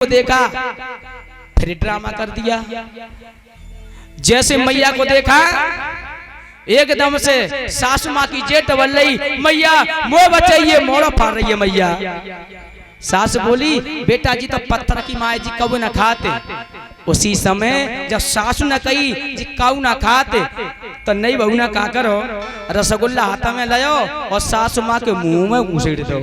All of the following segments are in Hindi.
को देखा फिर ड्रामा कर दिया। जैसे मैया को देखा एकदम से सासू माँ की जेठ बन रही, मैया मोह बचाइए, मोड़ा फाड़ रही है मैया। सास बोली बेटा जी तो पत्थर की माए जी कबू न खाते। उसी समय जब सासू न कही जी काऊ ना खाते तो नहीं बहू ना का करो रसगुल्ला हाथ में लायो और सासू माँ के मुंह में घुसेड़ दो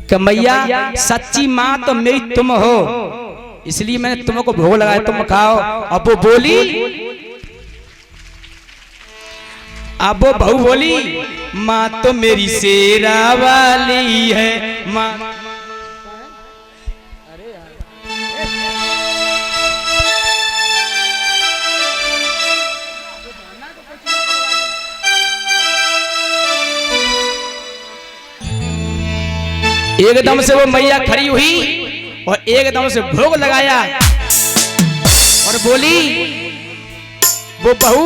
कि मैया सच्ची माँ तो मेरी तुम हो, इसलिए मैंने तुमको भोग लगाया, तुम खाओ। अब वो बोली, अब वो बहू बोली माँ तो मेरी शेरा वाली है माँ। एकदम से वो मैया खड़ी हुई और एकदम से भोग लगाया और बोली वो बहू,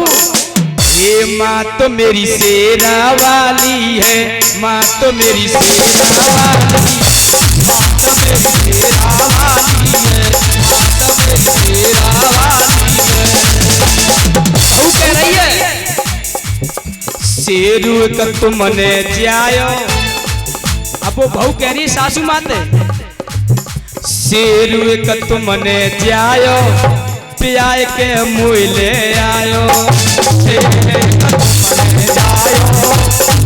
ये माँ तो मेरी शेरा वाली है, माँ तो मेरी शेरा वाली, माँ तो मेरी शेरा वाली है, माँ तो मेरी शेरा वाली है। बहू कह रही है शेरू का तुमने जायो। अब वो बहू कह रही सासू माते शेरू का तुमने जायो, प्याय के मुँह ले आयो, शेरू का तुमने जायो,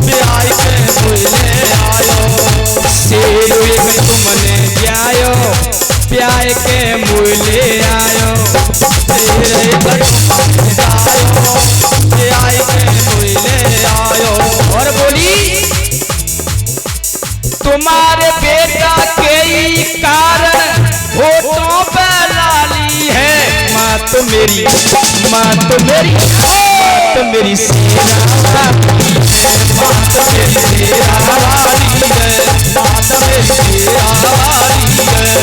प्याय के मुँह ले आयो, शेरू का तुमने जायो, प्याय के मुँह ले आयो, शेरू का तुमने जायो, प्याय के मुँह ले आयो। और बोली तुम्हारे बेटा के कारण होठों पे लाली है, माँ तो मेरी, माँ तो मेरी, माँ तो मेरी शेरा वाली है, माँ तो मेरी शेरा वाली है, माँ तो मेरी शेरा वाली है।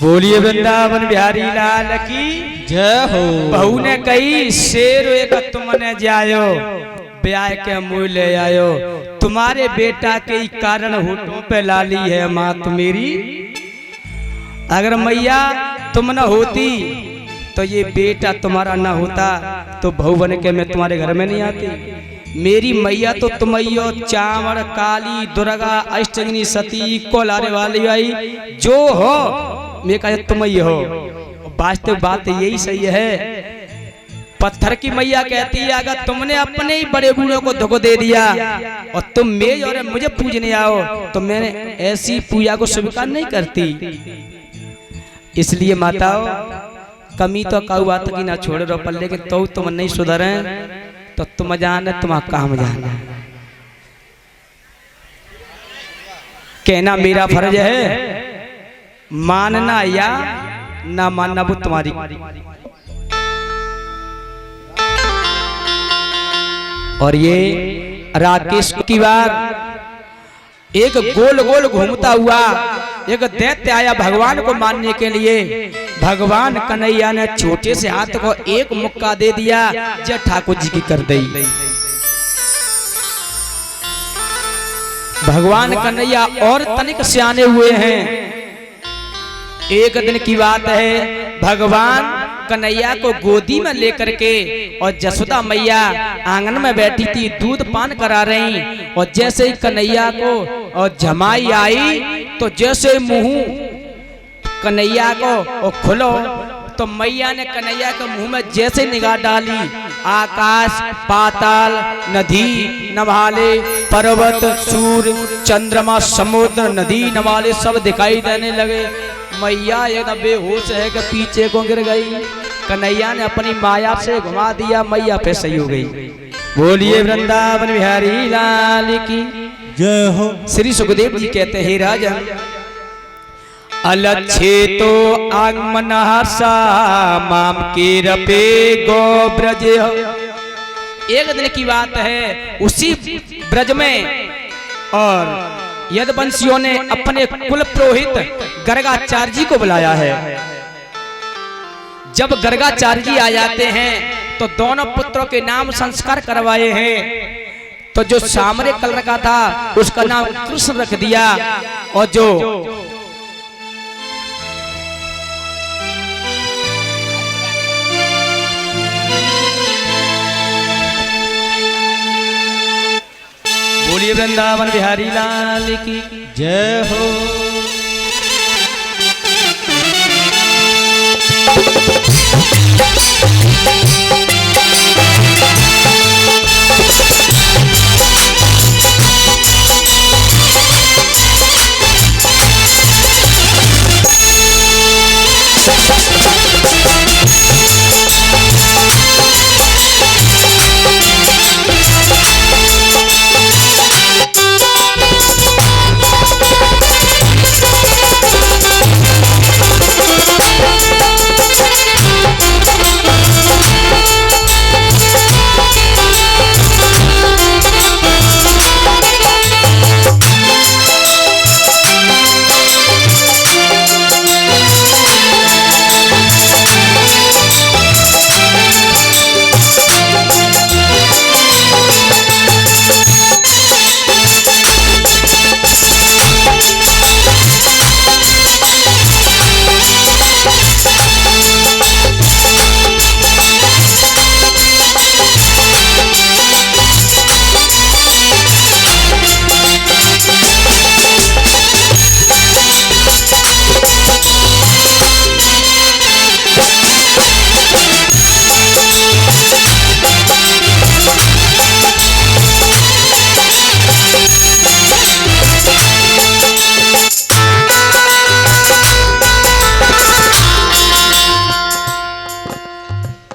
बोलिए वृंदावन बिहारी लाल की जय हो। बहू ने कही शेर एक तुमने जायो, ब्याह के मुँह ले आयो, तुम्हारे बेटा के कारण होठों पे लाली है माँ तो मेरी। अगर मैया तुम न होती तो ये बेटा तुम्हारा न होता तो बहू बन के मैं तुम्हारे घर में नहीं आती। मेरी मैया तो तुम्हें चावड़ काली दुर्गा अष्टगनी सती को लाने वाली आई जो हो मैं कहा तुम ही हो। वास्तव बात यही सही है। पत्थर की मैया कहती है अगर तुमने अपने ही बड़े बूढ़ों को धोखा दे दिया और तुम मेज और मुझे पूजने आओ तो मैंने ऐसी पूजा को स्वीकार नहीं करती। इसलिए माताओं कमी तो काऊ बात की ना छोड़ रो पर, लेकिन तो तुम नहीं सुधरे तो तुम जाने तुम्हारा काम जाना। कहना मेरा फर्ज है, मानना या ना मानना वो तुम्हारी। और ये राकेश की बात एक गोल गोल घूमता हुआ एक दैत्य आया भगवान को मानने के लिए। भगवान कन्हैया ने छोटे से हाथ को एक मुक्का दे दिया, जय ठाकुर जी की कर दी। भगवान कन्हैया और तनिक सियाने हुए हैं। एक दिन की बात है, भगवान कन्हैया को गोदी में लेकर के और जसोदा मैया आंगन में बैठी थी, दूध पान करा रही। और जैसे ही कन्हैया को और जमाई आई तो जैसे मुंह कन्हैया को और खुलो। तो मैया ने कन्हैया के मुंह में जैसे निगाह डाली, आकाश पाताल नदी नभाले, पर्वत सूर्य चंद्रमा समुद्र नदी नभाले सब दिखाई देने लगे। मैया एकदम बेहोश है कि पीछे को गिर गई। कन्हैया ने अपनी माया से घुमा दिया, मैया पे सही हो गई। बोलिए वृंदावन बिहारी लाल की जय हो। श्री सुखदेव जी कहते हैं राजन, अलच्छे तो आगमन हर्षा माम के रपे गो ब्रज। एक दिन की बात है, उसी ब्रज में और यदुवंशियों ने अपने कुल पुरोहित गर्गाचार्य जी को बुलाया है। जब गर्गाचार्य जी आ जाते हैं तो दोनों पुत्रों के नाम संस्कार करवाए हैं। तो जो सामरे कलर का था उसका नाम कृष्ण रख दिया, और जो बोलिए वृंदावन बिहारी लाल की जय हो।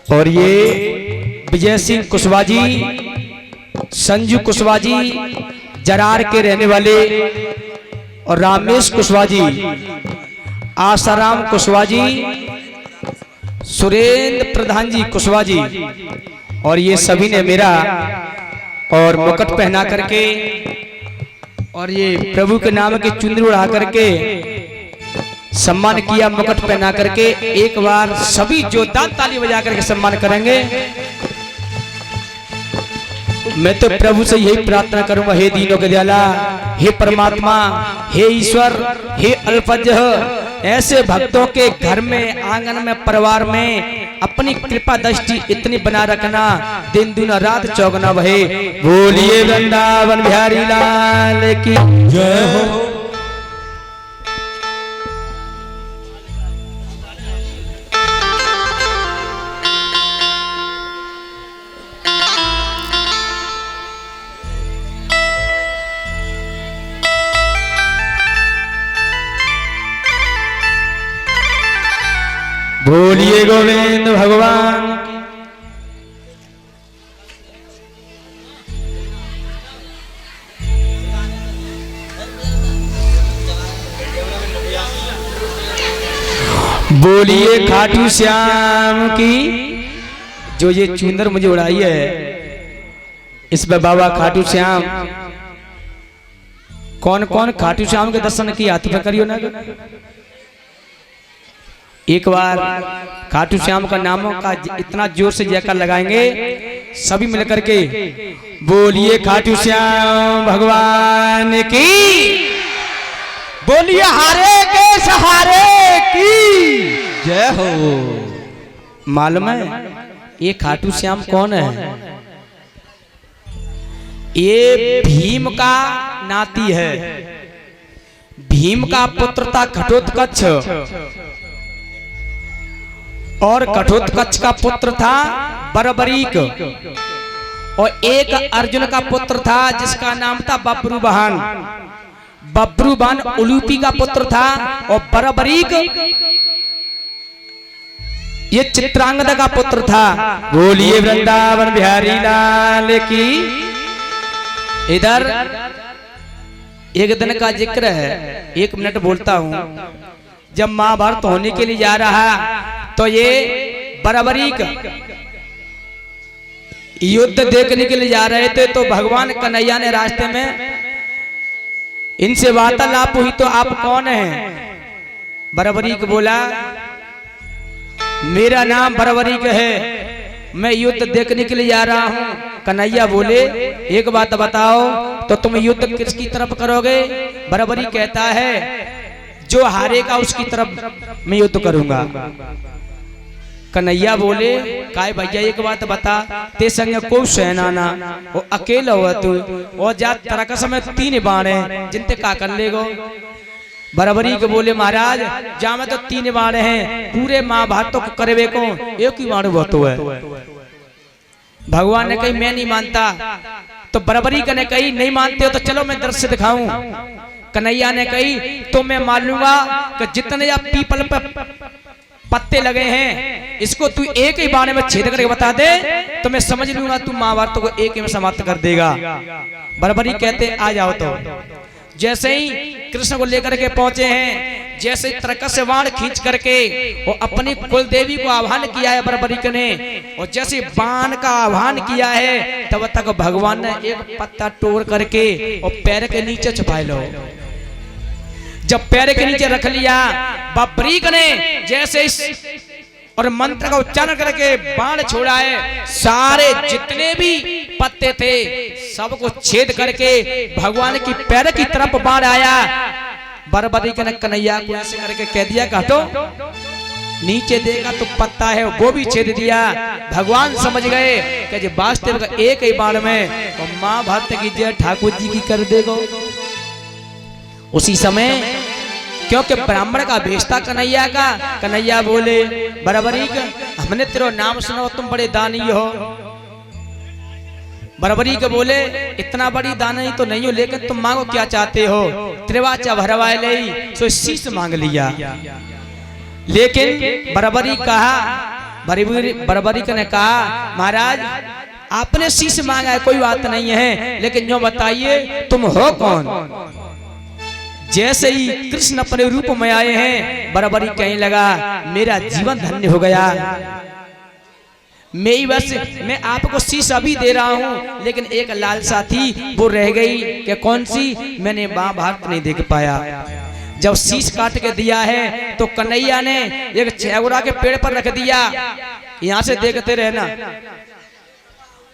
और ये विजय सिंह कुशवाहा जी, संजू कुशवाहा जी जरार के रहने वाले, और रामेश कुशवाहा जी, आसाराम कुशवाहा जी, सुरेंद्र प्रधान जी कुशवाहा जी, और ये सभी ने मेरा और मुकुट पहना करके और ये प्रभु के नाम की चुनरी उड़ा करके सम्मान किया, मुकुट पहना करके। एक बार सभी जोरदार ताली बजा करके सम्मान करेंगे। मैं तो प्रभु से यही प्रार्थना करूंगा, हे दीनों के दयाला, हे परमात्मा, हे ईश्वर, हे अल्पज्ञ, ऐसे भक्तों के घर में, आंगन में, परिवार में अपनी कृपा दृष्टि इतनी बना रखना, दिन दिन रात चौगना बहे। बोलिए वृंदावन बिहारी लाल की जय हो। बोलिए गोविंद भगवान की। बोलिए खाटू श्याम की। जो ये चुंदर मुझे उड़ाई है, इस पे बाबा खाटू श्याम, कौन कौन खाटू श्याम के दर्शन किए हाथ पे करियो ना। एक बार खाटू श्याम का नामों का इतना जोर से जयकार लगाएंगे सभी मिलकर के। बोलिए खाटू श्याम भगवान की। बोलिए हारे के सहारे की जय हो। मालूम है ये खाटू श्याम कौन है? ये भीम का नाती है। भीम का पुत्र था घटोत्कच और घटोत्कच का पुत्र था बर्बरीक और एक अर्जुन का पुत्र था जिसका नाम था बब्रुवाहन। बब्रुवाहन उलूपी का पुत्र था और बर्बरीक ये चित्रांगदा का पुत्र था। बोलिए वृंदावन बिहारी लाल की। इधर एक दिन का जिक्र है, 1 मिनट बोलता हूं। जब महाभारत होने के लिए जा रहा तो ये बर्बरीक युद्ध देखने के लिए जा रहे थे, तो भगवान कन्हैया ने रास्ते में इनसे वार्तालाप हुई, तो आप कौन हैं? बर्बरीक बोला मेरा नाम बर्बरीक है, मैं युद्ध देखने के लिए जा रहा हूं। कन्हैया बोले एक बात बताओ, तो तुम युद्ध किसकी तरफ करोगे? बर्बरीक कहता है जो हारेगा उसकी तरफ मैं युद्ध करूंगा। कन्हैया बोले काय भैया एक बात बता, ते संग को सेना ना वो अकेला हुआ तू और जा तरकस में 3 बाण है जिनते का कर लेगो? बर्बरीक बोले महाराज जा में तो 3 बाण हैं, पूरे महाभारत को करवे को एक ही बाण बहुत है। भगवान ने कही मैं नहीं मानता, तो बर्बरीक ने कही नहीं मानते हो तो चलो मैं दृश्य दिखाऊं। कन्हैया ने कही तो मैं मान लूंगा कि जितने आप पीपल पर पत्ते लगे हैं इसको तू एक ही बाण में छेद करके बता दे तो मैं समझ लूंगा तू महाभारत को एक ही में समाप्त कर देगा। बर्बरीक कहते आ जाओ। तो जैसे ही कृष्ण को लेकर के पहुंचे हैं, जैसे तरकस से बाण खींच करके वो अपनी कुल देवी को आह्वान किया है बर्बरीक ने, और जैसे बाण का आह्वान किया है तब तक भगवान ने एक पत्ता तोड़ करके और पैर के नीचे छुपा लो। जब पैर के नीचे रख लिया बर्बरीक ने जैसे और मंत्र का उच्चारण करके बाण छोड़ा है, सारे जितने भी पत्ते थे सबको छेद करके भगवान की पैर की तरफ बाण आया। बर्बरीक ने कन्हैया को ऐसे करके कह दिया काटो, नीचे देखा तो पत्ता है वो भी छेद दिया। भगवान समझ गए कि वास्तव का एक ही बाण में तो महाभारत की जय ठाकुर जी की कर देगो। उसी समय क्योंकि ब्राह्मण का भेष था कन्हैया का, कन्हैया बोले बर्बरीक हमने तेरा नाम सुना तुम बड़े दानी हो। बर्बरीक बोले इतना बड़ी दानी तो नहीं हो, लेकिन तुम मांगो क्या चाहते हो? त्रिवाचा भरवाए ले सो शीश मांग लिया। लेकिन बर्बरीक ने कहा महाराज आपने शीश मांगा है कोई बात नहीं है, लेकिन जो बताइए तुम हो कौन? जैसे ही कृष्ण अपने रूप में आए हैं बर्बरीक कहने लगा मेरा जीवन धन्य हो गया। मैं आपको शीश अभी दे रहा हूं, लेकिन एक लालसा थी वो रह गई कि कौन सी? मैंने महाभारत नहीं देख पाया। जब शीश काट के दिया है तो कन्हैया ने एक चौरा के पेड़ पर रख दिया, यहां से देखते रहना।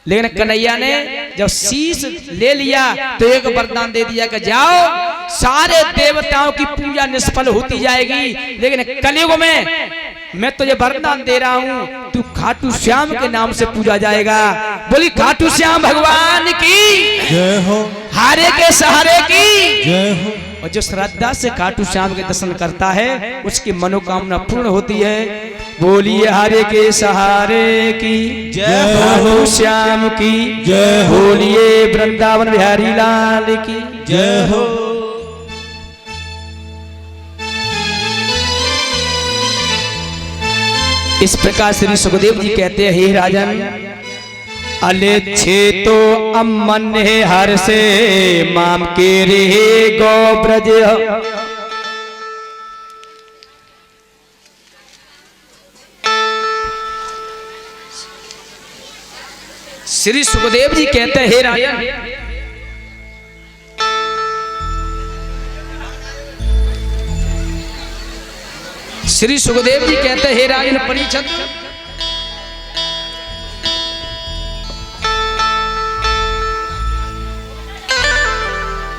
लेकिन कन्हैया ने जब शीश ले लिया तो एक वरदान दे दिया कि जाओ सारे देवताओं की पूजा निष्फल होती जाएगी, लेकिन कलयुग में मैं तुझे वरदान दे रहा हूं तू खाटू श्याम के नाम से पूजा जाएगा। बोली खाटू श्याम भगवान की जय हो, हारे के सहारे की जय हो। और जो श्रद्धा से खाटू श्याम के दर्शन करता है उसकी मनोकामना पूर्ण होती है। बोलिए हारे के सहारे की जय हो, खाटू श्याम की जय हो, बोलिए वृंदावन बिहारी लाल की जय हो। इस प्रकार श्री सुखदेव जी कहते हैं हे राजन अले छे तो अमन हर से माम के रे गो ब्रज। श्री सुखदेव जी कहते हैं हे राजन श्री सुखदेव जी कहते हैं हे राजन परीक्षित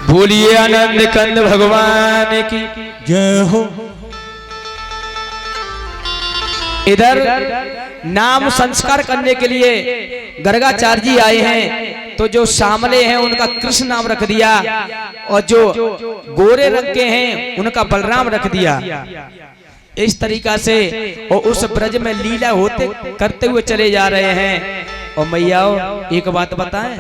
बोलिए आनंद कंद भगवान की जय हो। इधर नाम संस्कार करने के लिए गर्गाचार्य जी आए हैं। तो जो सामले हैं उनका कृष्ण नाम रख दिया, और जो गोरे रंग के हैं उनका बलराम रख दिया। इस तरीका से और उस ब्रज में लीला होते करते हुए चले जा रहे हैं। और मैयाओ एक बात बताएं,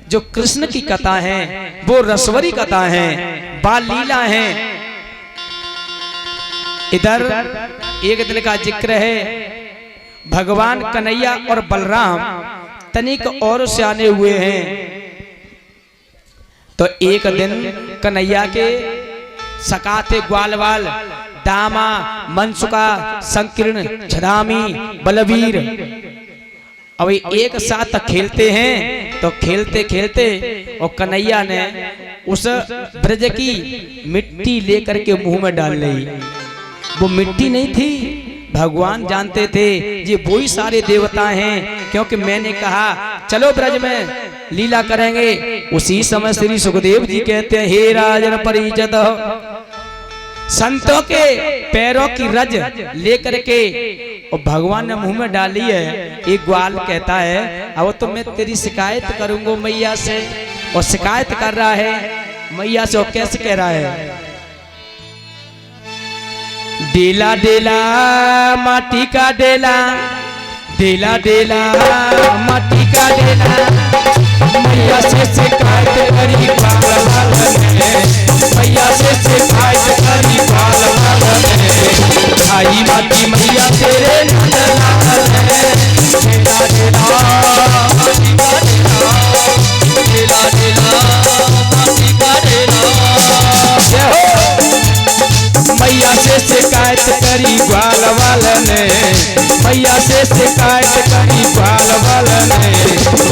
जो कृष्ण की कथा है वो रसवरी कथा है, बाल लीला है। इधर एक दिन का जिक्र है, भगवान कन्हैया और बलराम तनिक और सियाने हुए हैं। तो एक दिन कन्हैया के सका थे ग्वालवाल, दामा, मनसुका, संकीर्ण, झदामी, बलवीर। अब एक साथ खेलते हैं। तो खेलते खेलते और कन्हैया ने उस ब्रज की मिट्टी लेकर के मुंह में डाल ली। वो मिट्टी नहीं थी, भगवान जानते थे ये वही सारे देवता हैं, क्योंकि मैंने कहा चलो ब्रज में लीला करेंगे। उसी समय श्री सुखदेव जी कहते हैं, हे राजन परिजत, संतों के पैरों की रज लेकर के और भगवान ने मुंह में डाली है। एक ग्वाल कहता है, अब तो मैं तेरी शिकायत करूंगा मैया से, और शिकायत कर रहा है मैया से। और कैसे कह रहा है, डेला डेला माटी का डेला, डेला डेला माटी का डेला, मैया से शिकायत करी ग्वाल ने, मैया से शिकायत करी ग्वाल ने, भाई माटी मैया तेरे नंदलाल ने, डेला डेला माटी का डेला, डेला डेला माटी का डेला। जय हो। मैया से शिकायत करी ग्वाल वाल ने, मैया से शिकायत करी ग्वाल वाल ने,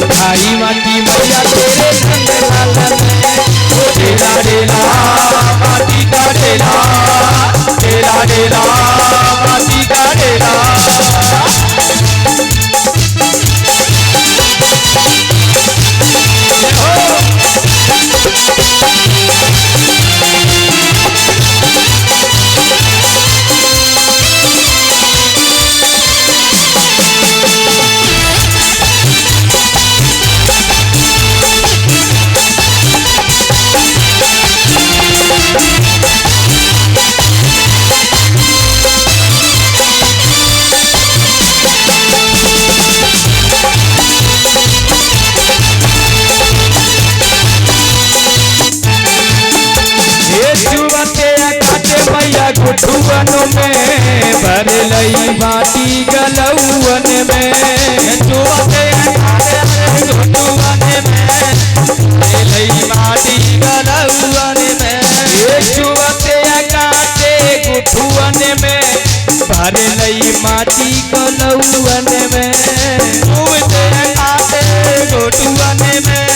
भाई माटी मैया तेरे नंदलाल ने, डेला डेला माटी का डेला, डेला डेला माटी का डेला। गुठुअन में भर लई माटी गलौवन में, गुठुअन में भर लई माटी गलौवन में, चुवते काटे गुठुअन में भर लई माटी गलौवन में, चुवते काटे गुठुअन में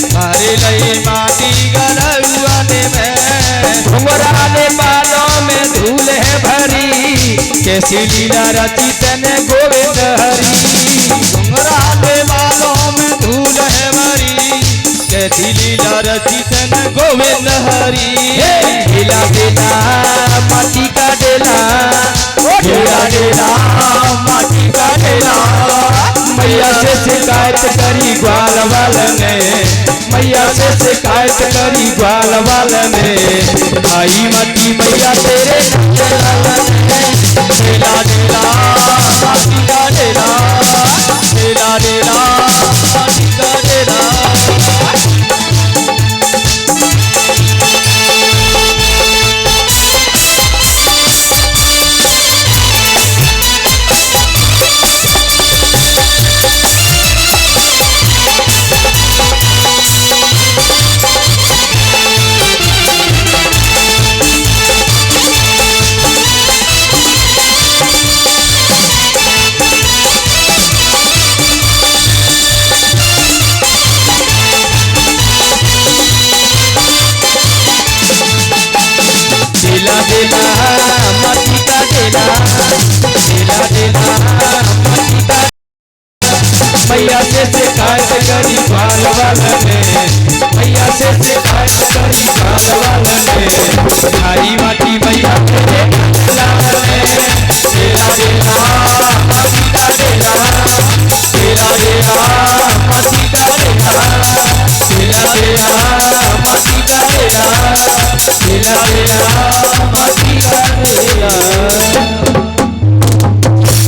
भर लई माटी गलौवन में, घुंघराले बालों में धूल है भरी, कैसी लीला रची तने गोविंद हरी, घुंघराले बालों में धूल है भरी, कैसी लीला रची तने गोविंद हरी। डेला डेला माटी का डेला, डेला डेला माटी का डेला, मैया से शिकायत करी ग्वाल वाल ने, मैया से शिकायत करी ग्वाल वाल ने, भाई माटी मैया तेरे नंदलाल ने, डेला डेला माटी का डेला, डेला डेला माटी का डेला।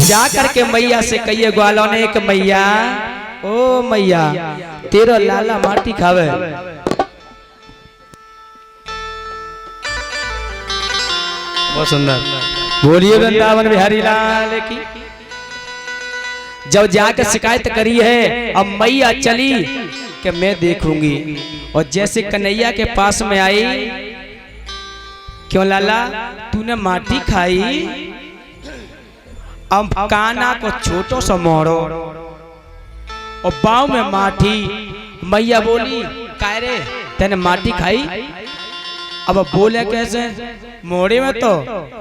जा करके मैया से कहिए ग्वालों ने कि मैया, ओ मैया, तेरा लाला माटी खावे। बहुत सुंदर, बोलिए वृंदावन बिहारी लाल की। जब जाकर शिकायत करी है, अब मैया चली कि मैं देखूंगी, और जैसे कन्हैया के पास में आई, क्यों लाला तूने माटी खाई? अब काना को छोटो सा मोड़ो और बाव में माटी। मैया बोली, काय रे तेने माटी खाई? अब बोले कैसे? मोड़े में तो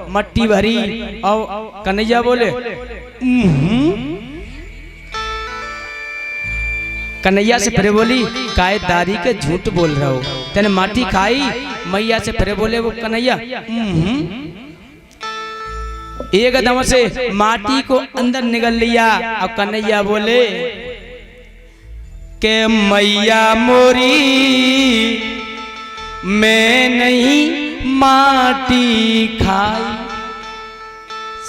मट्टी भरी। और कन्हैया बोले कन्हैया से फिर बोली, काय दारी के झूठ बोल रहा हो, तेने माटी खाई? मैया से फिर बोले वो कन्हैया एकदम से माटी को अंदर निगल लिया। और कन्हैया बोले के मैया मोरी मैं नहीं माटी खाई।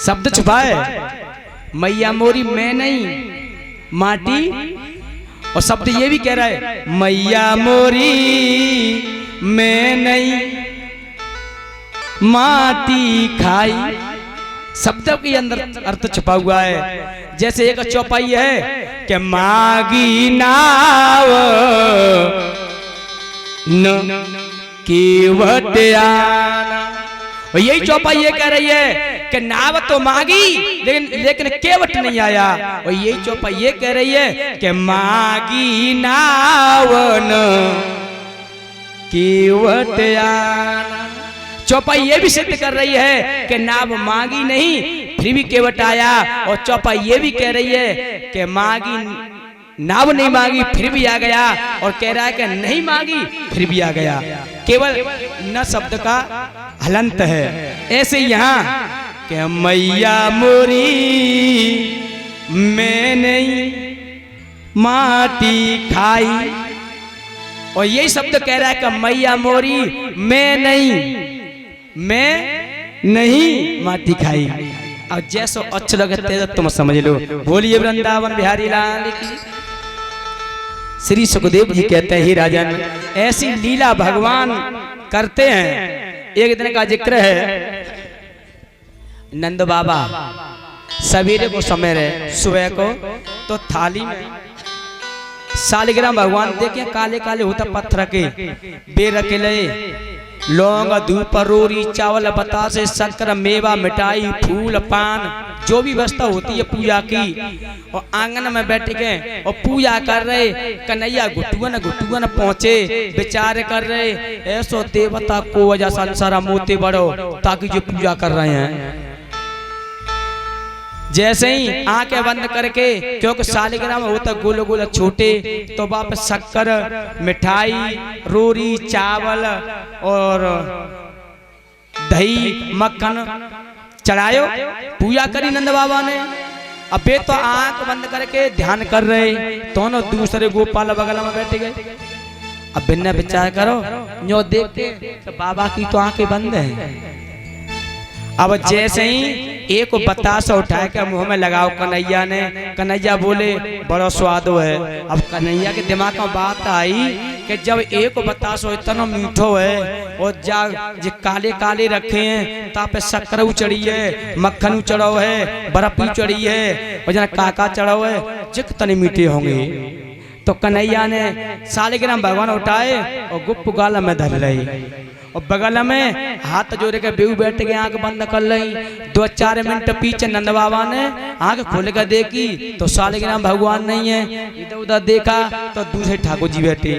शब्द छुपाए, मैया मोरी मैं नहीं माटी, और शब्द ये भी कह रहा है मैया मोरी मैं नहीं माटी खाई। शब्द के अंदर अर्थ छुपा हुआ है। जैसे एक चौपाई है कि मागी नाव न केवट आना, और यही चौपाई ये कह रही है कि नाव तो मांगी लेकिन केवट नहीं आया। और यही चौपाई ये कह रही है कि मांगी नाव न केवट आना। चौपाई ये भी सिद्ध कर रही है कि नाव मांगी नहीं फिर भी केवट आया। और चौपाई ये भी कह रही है कि मांगी नाव नहीं मांगी फिर भी आ गया, और कह रहा है कि नहीं मांगी फिर भी आ गया। केवल न शब्द का हलंत है। ऐसे यहाँ कि मैया मोरी मैं नहीं माटी खाई, और यही शब्द कह रहा है कि मैया मोरी मैं नहीं माटी खाई। और जैसो अच्छा लगे तुम समझ लो। बोलिए वृंदावन बिहारी लाल की। श्री सुखदेव जी कहते हैं, ही राजन ऐसी लीला भगवान करते हैं। एक दिन का जिक्र है, नंद बाबा सवेरे को समय रहे, सुबह को तो थाली में सालिग्राम भगवान देखे काले काले होता पत्थर के बेर के लए लौंग धूप रोरी चावल बतासे शक्कर मेवा मिठाई फूल पान जो भी व्यवस्था होती है पूजा की, और आंगन में बैठ के और पूजा कर रहे। कन्हैया घुटुअन पहुंचे, विचार कर रहे, ऐसो देवता को वजह संसारा मोते बड़ो ताकि जो पूजा कर रहे हैं। जैसे ही आंखें बंद करके, क्योंकि सालिग्राम होता गोल गोल छोटे, तो वापस शक्कर मिठाई रोरी चावल और दही मक्खन चढ़ायो, पूजा करी नंद बाबा ने। अब वे तो आंख बंद करके ध्यान कर रहे, दोनों दूसरे गोपाल बगल में बैठ गए। अब बिना विचार करो, जो देखते तो बाबा की तो आंखें बंद है। अब जैसे ही एक बतासा उठा के मुंह में लगाओ कन्हैया ने, कन्हैया बोले बड़ा स्वाद है। अब कन्हैया के दिमाग में बात आई कि जब एक बतासो इतना मीठो है और जो काले काले रखे हैं, तापे शक्कर चढ़ी है, मक्खन चढ़ो है, बर्फ चढ़ी है, और जना काका चढ़ो है, जिक तने मीठे होंगे। तो कन्हैया ने सालिग्राम भगवान उठाए और गुप्त गाला में धर रही, और बगल में हाथ जोड़े के बेऊ बैठ के आंख बंद कर ली। 2-4 मिनट पीछे नंद बाबा ने आंख खोल कर देखी तो सालिग्राम भगवान नहीं है। इधर उधर देखा तो दूसरे ठाकुर जी बैठे।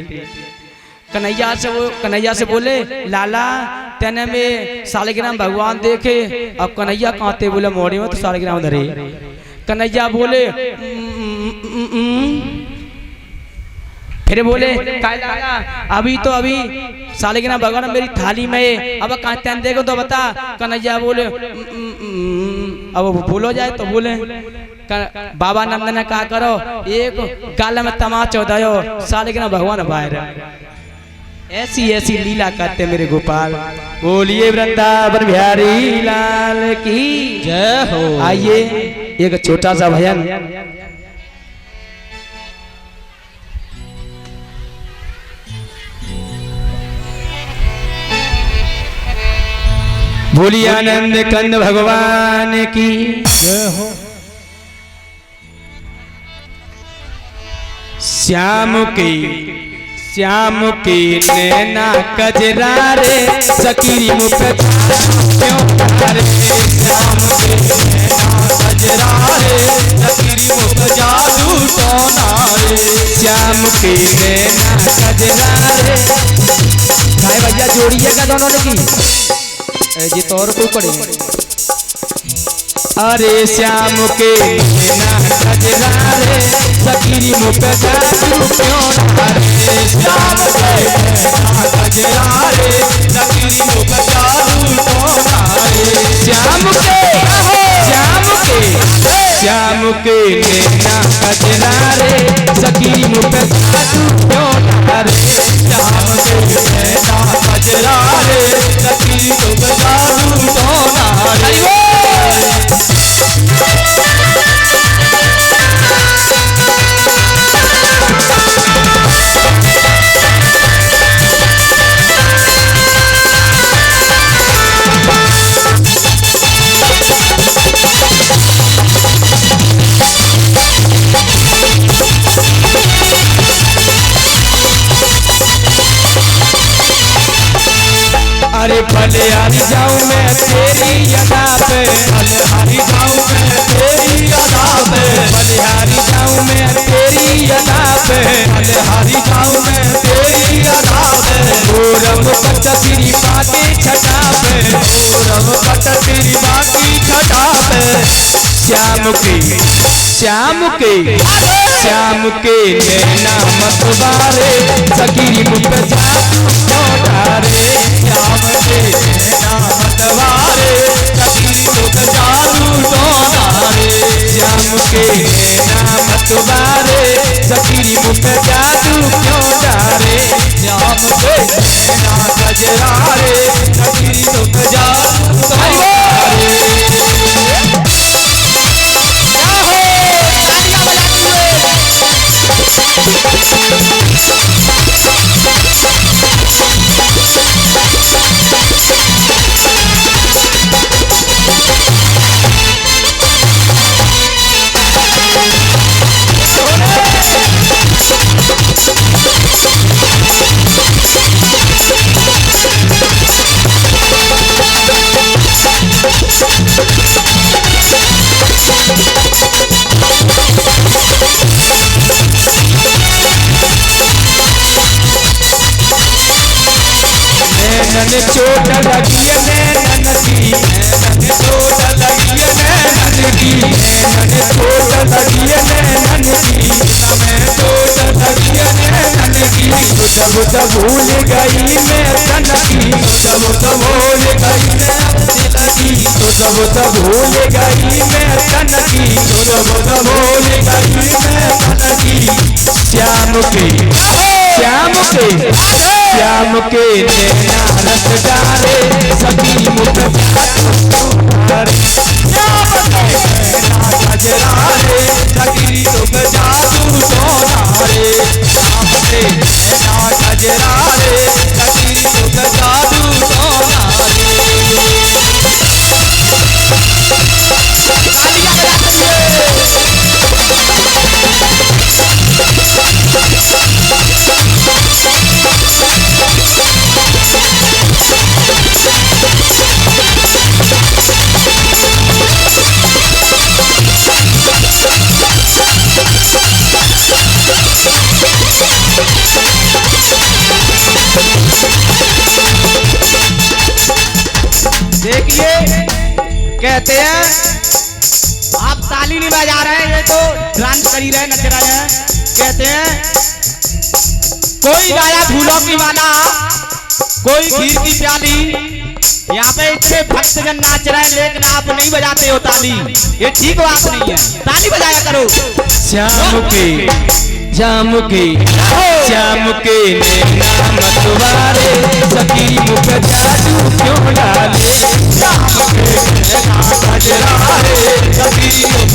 कन्हैया से बोले, लाला तेने में सालिग्राम भगवान देखे। अब कन्हैया कहते बोले मोड़ी में तो सालिग्राम धरे। कन्हैया बोले फिर बोले अभी सालिग्राम भगवान मेरी थाली में है, अब कहते हैं देखो तो बता। कन्हैया बोले अब बोलो जाए तो बोले। बाबा नंद ने कहा करो, एक गाल में तमाचा दो, सालिग्राम भगवान बाहर। ऐसी ऐसी लीला करते मेरे गोपाल। बोलिए वृंदावन बिहारी लाल की जय हो। आइए एक छोटा सा भजन। बोलिए आनंद कंद भगवान की जय हो। श्याम के नैना कजरा रे सकीरी मुख क्यों तारे। श्याम के नैना कजरा रे सकीरी मुख जादू टोना रे। श्याम के नैना कजरा रे भाई भैया जोड़िएगा दोनों ने की जी तौर को पड़े। अरे श्याम के नैना कजरा रे सकीरी मुख जादू क्यों तारे। श्याम के नैना कजरा रे सकीरी मुख जादू टोना रे। श्याम के नैना कजरा रे सकीरी मुख जादू क्यों तारे। श्याम के नैना कजरा रे सकीरी मुख जादू टोना रे। अरे भले हारी जाऊं मैं तेरी अदा पे। भले हारी जाऊं मैं तेरी अदा पे। भले हारी जाऊं मैं तेरी अदा पे। भले हारी जाऊं मैं तेरी अदा पे। रब पट तेरी बाकी छटा पे। रब पट तेरी बाकी छटा पे। श्याम के नैना मतवारे सकीरी मुख जादू क्यों तारे। श्याम के नैना मतवारे सकीरी मुख जादू टोना रे। श्याम के नैना मतवारे सकीरी मुख जादू क्यों तारे। श्याम के नैना कजरा रे सकीरी मुख जादू टोना रे। नैनन चोट लगी नैनन की। नैनन चोट लगी नैनन की। नैनन चोट लगी नैनन की। मैं चोट लगी नैनन की। जब भूल गई मैं तन की। जब भूल गई मैं लगी। जब भूल गई मैं तन की। जब भूल गई मैं तन की। श्याम के नैना रस डारे सकीरी मुख जादू तारे। श्याम के नैना कजरा रे सकीरी मुख जादू टोना रे। श्याम के नैना कजरा रे सकीरी मुख जादू टोना रे। देखिए कहते हैं आप ताली नहीं बजा रहे हैं, ये तो डांस कर ही रहे, नच रहे हैं। कहते हैं कोई गाया फूलों की माला, कोई खीर की प्याली। यहाँ पे इतने भक्तजन नाच रहे हैं लेकिन आप नहीं बजाते हो ताली, ये ठीक बात नहीं है। ताली बजाया करो। श्याम के नैना मतवारे सकीरी मुख जादू क्यों डाले। श्याम के नैना कजरा रे सकीरी मुख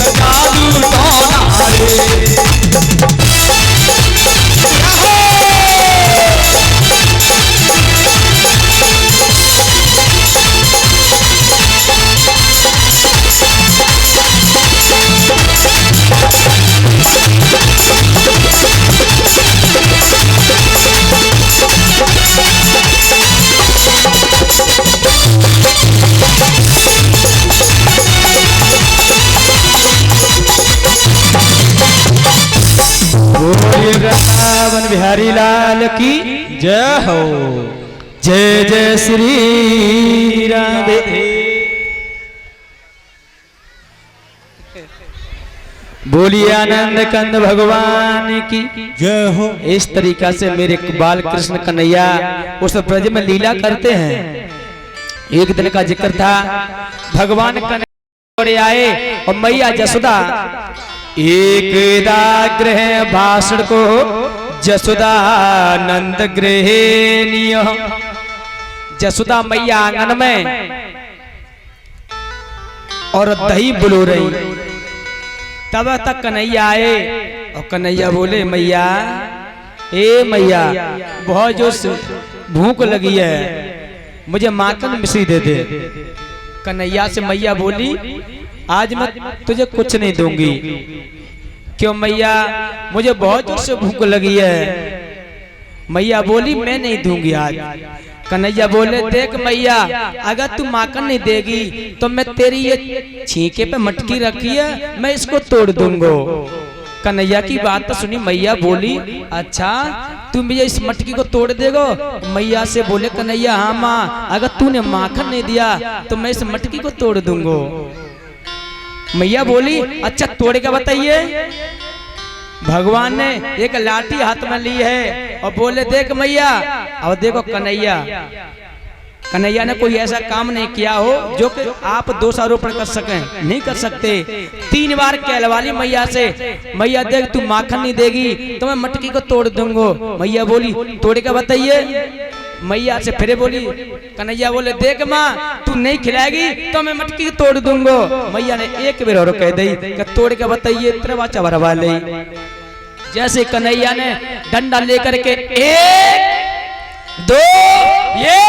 लाल की जय हो। जय जय श्री राधे। बोलिए आनंद कंद भगवान की जय हो। इस तरीका से मेरे बाल कृष्ण कन्हैया उस ब्रज में लीला करते हैं। एक दिन का जिक्र था, भगवान कन्हैया आए और मैया जसोदा एक दाग्रह भाषण को जसोदानंद गृहिणीय। जसोदा मैया आंगन में और दही बुलो रही। तब तक कन्हैया आए और कन्हैया बोले, मैया ए मैया बहुत जोर भूख लगी है, मुझे माखन मिश्री दे दे। कन्हैया से मैया बोली, आज मैं तुझे कुछ नहीं दूंगी। क्यों मैया? मुझे बहुत जोर से भूख लगी है। मैया बोली, मैं नहीं दूंगी आज। कन्हैया बोले, देख मैया, अगर तू माखन नहीं देगी तो मैं तेरी ये छींके पे मटकी रखी है, मैं इसको तोड़ दूंगा। कन्हैया की बात तो सुनी मैया बोली, अच्छा तू मुझे इस मटकी को तोड़ देगो? मैया से बोले कन्हैया, हाँ माँ, अगर तूने माखन नहीं दिया तो मैं इस मटकी को तोड़ दूंगा। मैया बोली, अच्छा तोड़ के बताइए। भगवान ने एक लाठी हाथ में ली है और बोले, देख मैया। और देखो कन्हैया ने कोई ऐसा काम नहीं किया हो जो कि आप दोषारोपण कर सकें, नहीं कर सकते। 3 बार कहलवाली मैया से, मैया देख तू माखन नहीं देगी तो मैं मटकी को तोड़ दूंगा। मैया बोली, तोड़ के बताइए। मैया से फिर बोली, कन्हैया बोले, देख माँ, तू नहीं खिलाएगी तो मैं मटकी तोड़ दूंगा। मैया ने एक बार और कह दी कि तोड़ के बताइए। त्रिवाचा भरवा ले। जैसे कन्हैया ने डंडा लेकर के 1 2 ये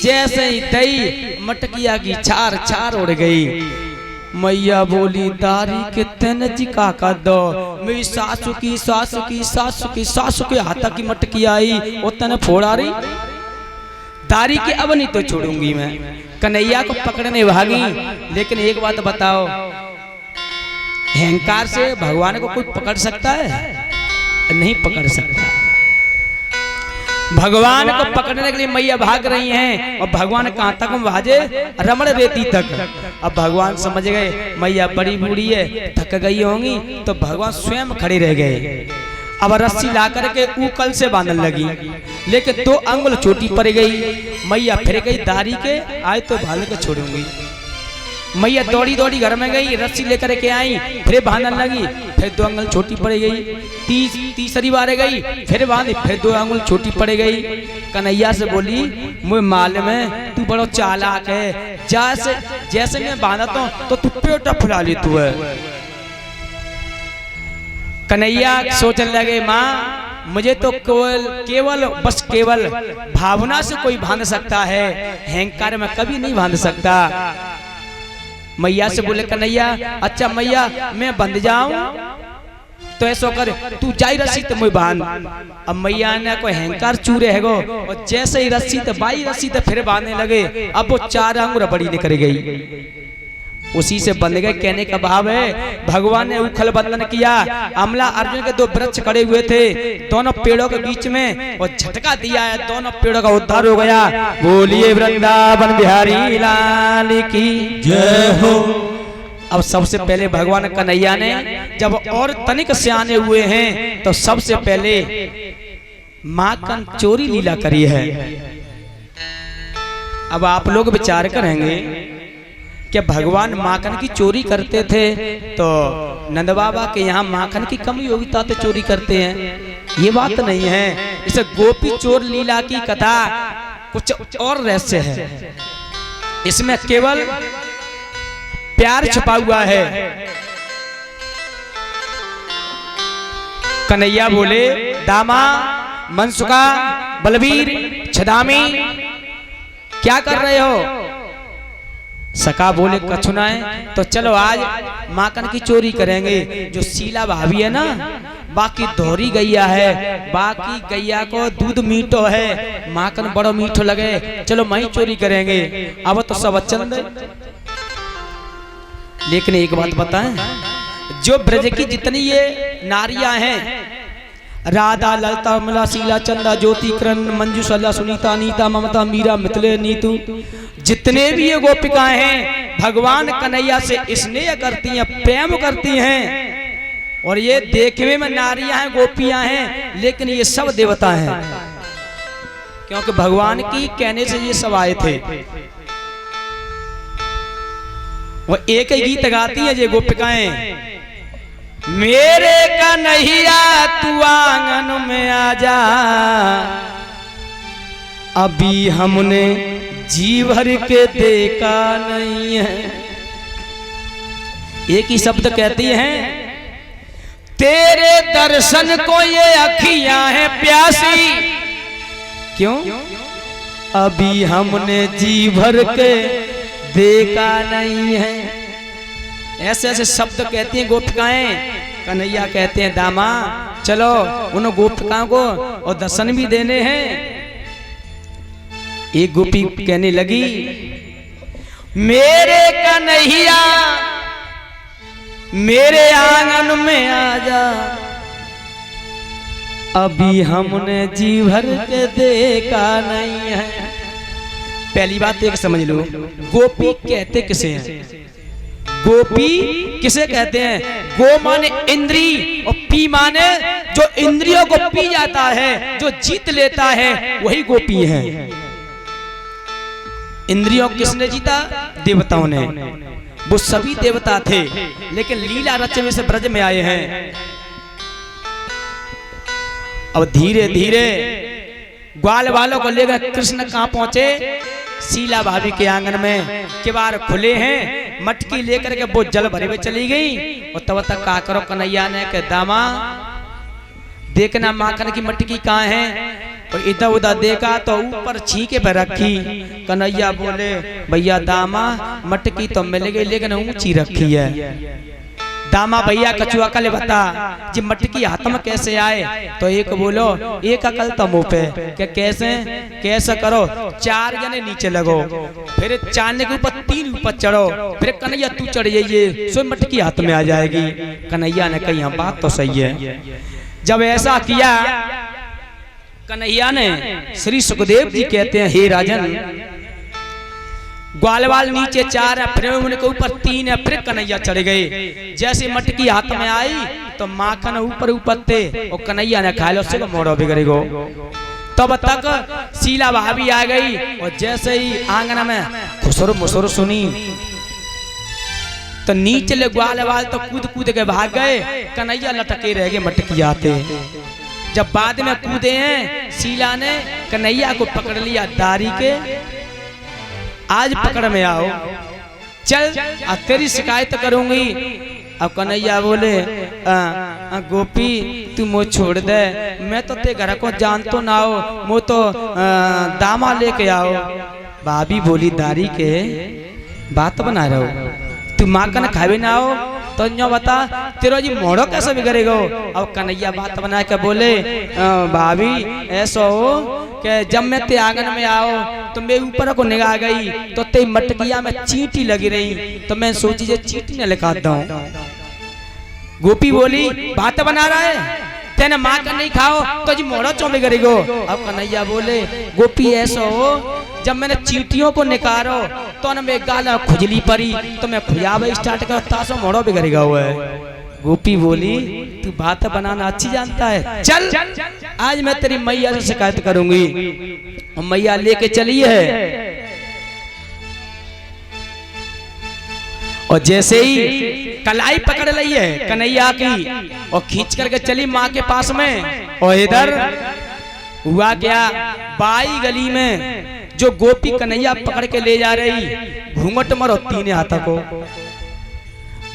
जैसे ही दही मटकिया की छार छार उड़ गई। मैया बोली, दारी के तेन जिका का दो। मेरी सासू की हाथा की मटकी आई और तने फोड़ा रही। दारी के अब नहीं तो छोड़ूंगी मैं। कन्हैया को पकड़ने भागी। लेकिन एक बात बताओ, अहंकार से भगवान को कोई पकड़ सकता है? नहीं पकड़ सकता। भगवान को पकड़ने के लिए मैया भाग रही हैं और भगवान कहां तक भाजे? रमण रेती तक। अब भगवान समझ गए मैया बड़ी बूढ़ी है, थक गई होंगी, तो भगवान स्वयं खड़े रह गए। अब रस्सी ला करके ऊकल से बांधने लगी, लेकिन 2 अंगुल छोटी पड़ गई। मैया फिर गई दारी के, आज तो भाल के छोड़ूंगी। मैया दौड़ी दौड़ी घर में गई, रस्सी लेकर के आई, फिर बांधने लगी, फिर 2 अंगुल छोटी पड़ गई। तीसरी बार गई, फिर बांधी, फिर 2 अंगुल छोटी पड़ गई। कन्हैया से बोली, मुझे मालूम है तू बड़ा चालाक है, जैसे मैं बांधता हूँ तो तू पेटा फुला ली तू है। कन्हैया सोचने लगे, माँ मुझे तो केवल भावना से कोई बांध सकता है, अहंकार में कभी नहीं बांध सकता। मैया से बोले कन्हैया, अच्छा मैया मैं बंध जाऊं तो ऐसा कर, तू जाई रस्सी तो मुझे बांध। अब मैया ने कोई अहंकार चूरे है गो, और जैसे ही रस्सी तो बाई रस्सी तो फिर बांधने लगे। अब वो 4 अंगुल बड़ी निकल गई, उसी से बंध गए। कहने का भाव है, भगवान ने उखल बंधन किया। अमला अर्जुन के 2 वृक्ष खड़े हुए थे, दोनों पेड़ों के बीच में, और झटका दिया है, दोनों पेड़ों का उद्धार हो गया। बोलिए वृंदावन बिहारी लाल की जय हो। अब सबसे पहले भगवान कन्हैया ने जब और तनिक सियाने हुए हैं तो सबसे पहले माखन चोरी लीला करी है। अब आप लोग विचार करेंगे कि भगवान माखन की चोरी करते थे तो नंद बाबा के यहाँ माखन की कमी होगी तो चोरी करते हैं। ये बात नहीं है। इसे गोपी चोर लीला की कथा कुछ और रहस्य है। इसमें केवल प्यार छुपा हुआ है। कन्हैया बोले, दामा, मनसुखा, बलबीर, छदामी, क्या कर रहे हो? सका बोले, कछुना है तो चलो आज माखन की चोरी करेंगे। जो शीला भाभी है ना, बाकी दोहरी गैया है, बाकी गैया को दूध मीठो है, माखन बड़ो मीठो लगे, चलो वहीं चोरी करेंगे। अब तो सब चंद। लेकिन एक बात बताएं, जो ब्रज की जितनी ये नारियां हैं, राधा ललता मला शीला चंदा ज्योति करण मंजू सला सुनीता नीता ममता मीरा मिथिले नीतू, जितने भी ये गोपिकाएं हैं भगवान कन्हैया से स्नेह करती हैं, प्रेम करती हैं। और ये देखने में नारियां हैं, गोपियां हैं, लेकिन ये सब देवता हैं, क्योंकि भगवान की कहने से ये सब आए थे। वो एक ही गीत गाती है ये गोपिकाएं, मेरे कन्हैया तू आंगन में आजा, अभी हमने जी भर के देखा नहीं है। एक ही शब्द कहती हैं, तेरे दर्शन को ये अखियां हैं प्यासी, क्यों? अभी हमने जी भर के देखा नहीं है। ऐसे ऐसे शब्द कहती हैं गोपिकाएं। कन्हैया कहते हैं, दामा चलो उन गोपिकाओं को और दर्शन भी देने हैं। एक गोपी कहने लगी, मेरे कन्हैया मेरे आंगन में आजा, अभी हमने जी भर के देखा नहीं है। पहली बात एक समझ लो, गोपी कहते किसे हैं? गोपी किसे कहते हैं? गो माने इंद्री और पी माने जो इंद्रियों को पी जाता है, जो जीत लेता है, वही गोपी है। इंद्रियों किसने जीता? देवताओं ने। वो सभी देवता थे, लेकिन लीला रचने से ब्रज में आए हैं। अब धीरे धीरे ग्वाल वालों को लेकर कृष्ण कहां पहुंचे? शीला भाभी के आंगन में किवाड़ खुले हैं, मटकी लेकर के वो जल भरे हुए चली गई। और तब तक का करो कन्हैया ने के दामा देखना माखन की मटकी कहाँ है। और इधर उधर देखा तो ऊपर छीके पर रखी। कन्हैया बोले, भैया दामा मटकी तो मिल गई लेकिन ऊंची रखी है। दामा भैया कछुआ कल बता जी मटकी हाथ में कैसे आए? तो एक बोलो, एक अकल तो मुंह पे क्या कैसे करो? 4 जने नीचे लगो, फिर चांद के ऊपर 3 ऊपर चढ़ो, फिर कन्हैया तू चढ़ जाइए, सो मटकी हाथ में आ जाएगी। कन्हैया ने कही हाँ बात तो सही है। जब ऐसा किया कन्हैया ने, श्री सुखदेव जी कहते हैं, हे राजन ग्वालवाल नीचे 4 है, फिर उनके ऊपर 3 है, फिर कन्हैया चढ़ गए। जैसे मटकी हाथ में आई तो माखन ऊपर ऊपर थे और कन्हैया ने खा लो, उससे मोड़ो बिगड़ गो। तब तक शीला भाभी आ गई और जैसे ही आंगन में खुसर मुसर सुनी तो नीचे ग्वालवाल तो कूद कूद के भाग गए, कन्हैया लटके रह गए मटकी आते। जब बाद में कूदे हैं, शीला ने कन्हैया को पकड़ लिया दारी के, आज पकड़ में आओ, चल अब तेरी शिकायत करूंगी। अब कन्हैया बोले, गोपी तू मुझे छोड़ दे, मैं तो ते घर को जान तो ना हो, मो तो दामा लेके आओ। भाभी बोली, दारी के बात बना रहे हो, तू माखन खावे ना हो तो यो बता तेरा जी मोड़ो कैसे बिगड़ेगा? अब कन्हैया बात बना के बोले, भाभी ऐसा हो कि जब मैं ते आंगन में आओ तो मैं ऊपर को निगाह गई तो ते मटकिया में चींटी लगी रही, तो मैं सोची जे चींटी न लिखा दूं। गोपी बोली, बात बना रहा है, तेने माखन नहीं खाओ तो जी मोड़ो चो बिगड़ेगो। अब कन्हैया बोले, गोपी ऐसा हो जब मैंने चींटियों को निकारो तो न मैं गाला खुजली पड़ी तो मैं खुजावे स्टार्ट कर तासो मोड़ो बिगड़ेगा हुआ है। गोपी बोली, तू बात बनाना अच्छी जानता है, चल आज मैं तेरी मैया से शिकायत करूंगी। और मैया लेके चली है और जैसे ही कलाई पकड़ ली है कन्हैया की और खींच करके चली माँ के पास में। और इधर हुआ क्या, बाई गली में जो गोपी कन्हैया पकड़ के ले जा रही, घूंघट मरो 3 हाथों को।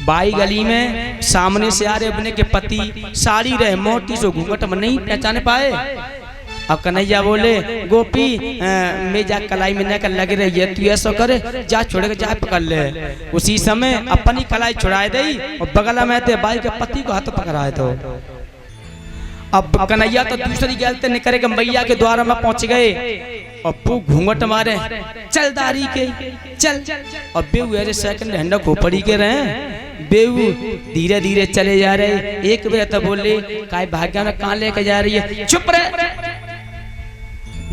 बाई गली में सामने से आ रहे अपने के पति, साड़ी रहे मोटी सो घूंघट में नहीं पहचाने पाए। अब कन्हैया बोले, गोपी मैं जा कलाई में न लग रही है, तू ऐसा करे जा छोड़ के जा पकड़ ले। उसी समय अपनी कलाई छुड़ाए दी और बगल में थे बाई के पति को हाथ पकड़ाए। तो अब कन्हैया तो दूसरी गलती निकले के मैया के द्वार में पहुंच गए और पू घूंघट मारे, चल दारी के चल। और बेहुए सेकंड हैंड खोपड़ी के रहे बेऊ धीरे धीरे चले जा रहे। एक बजे तो बोले काय भाग्य में कहाँ लेके जा रही है, चुप रहे।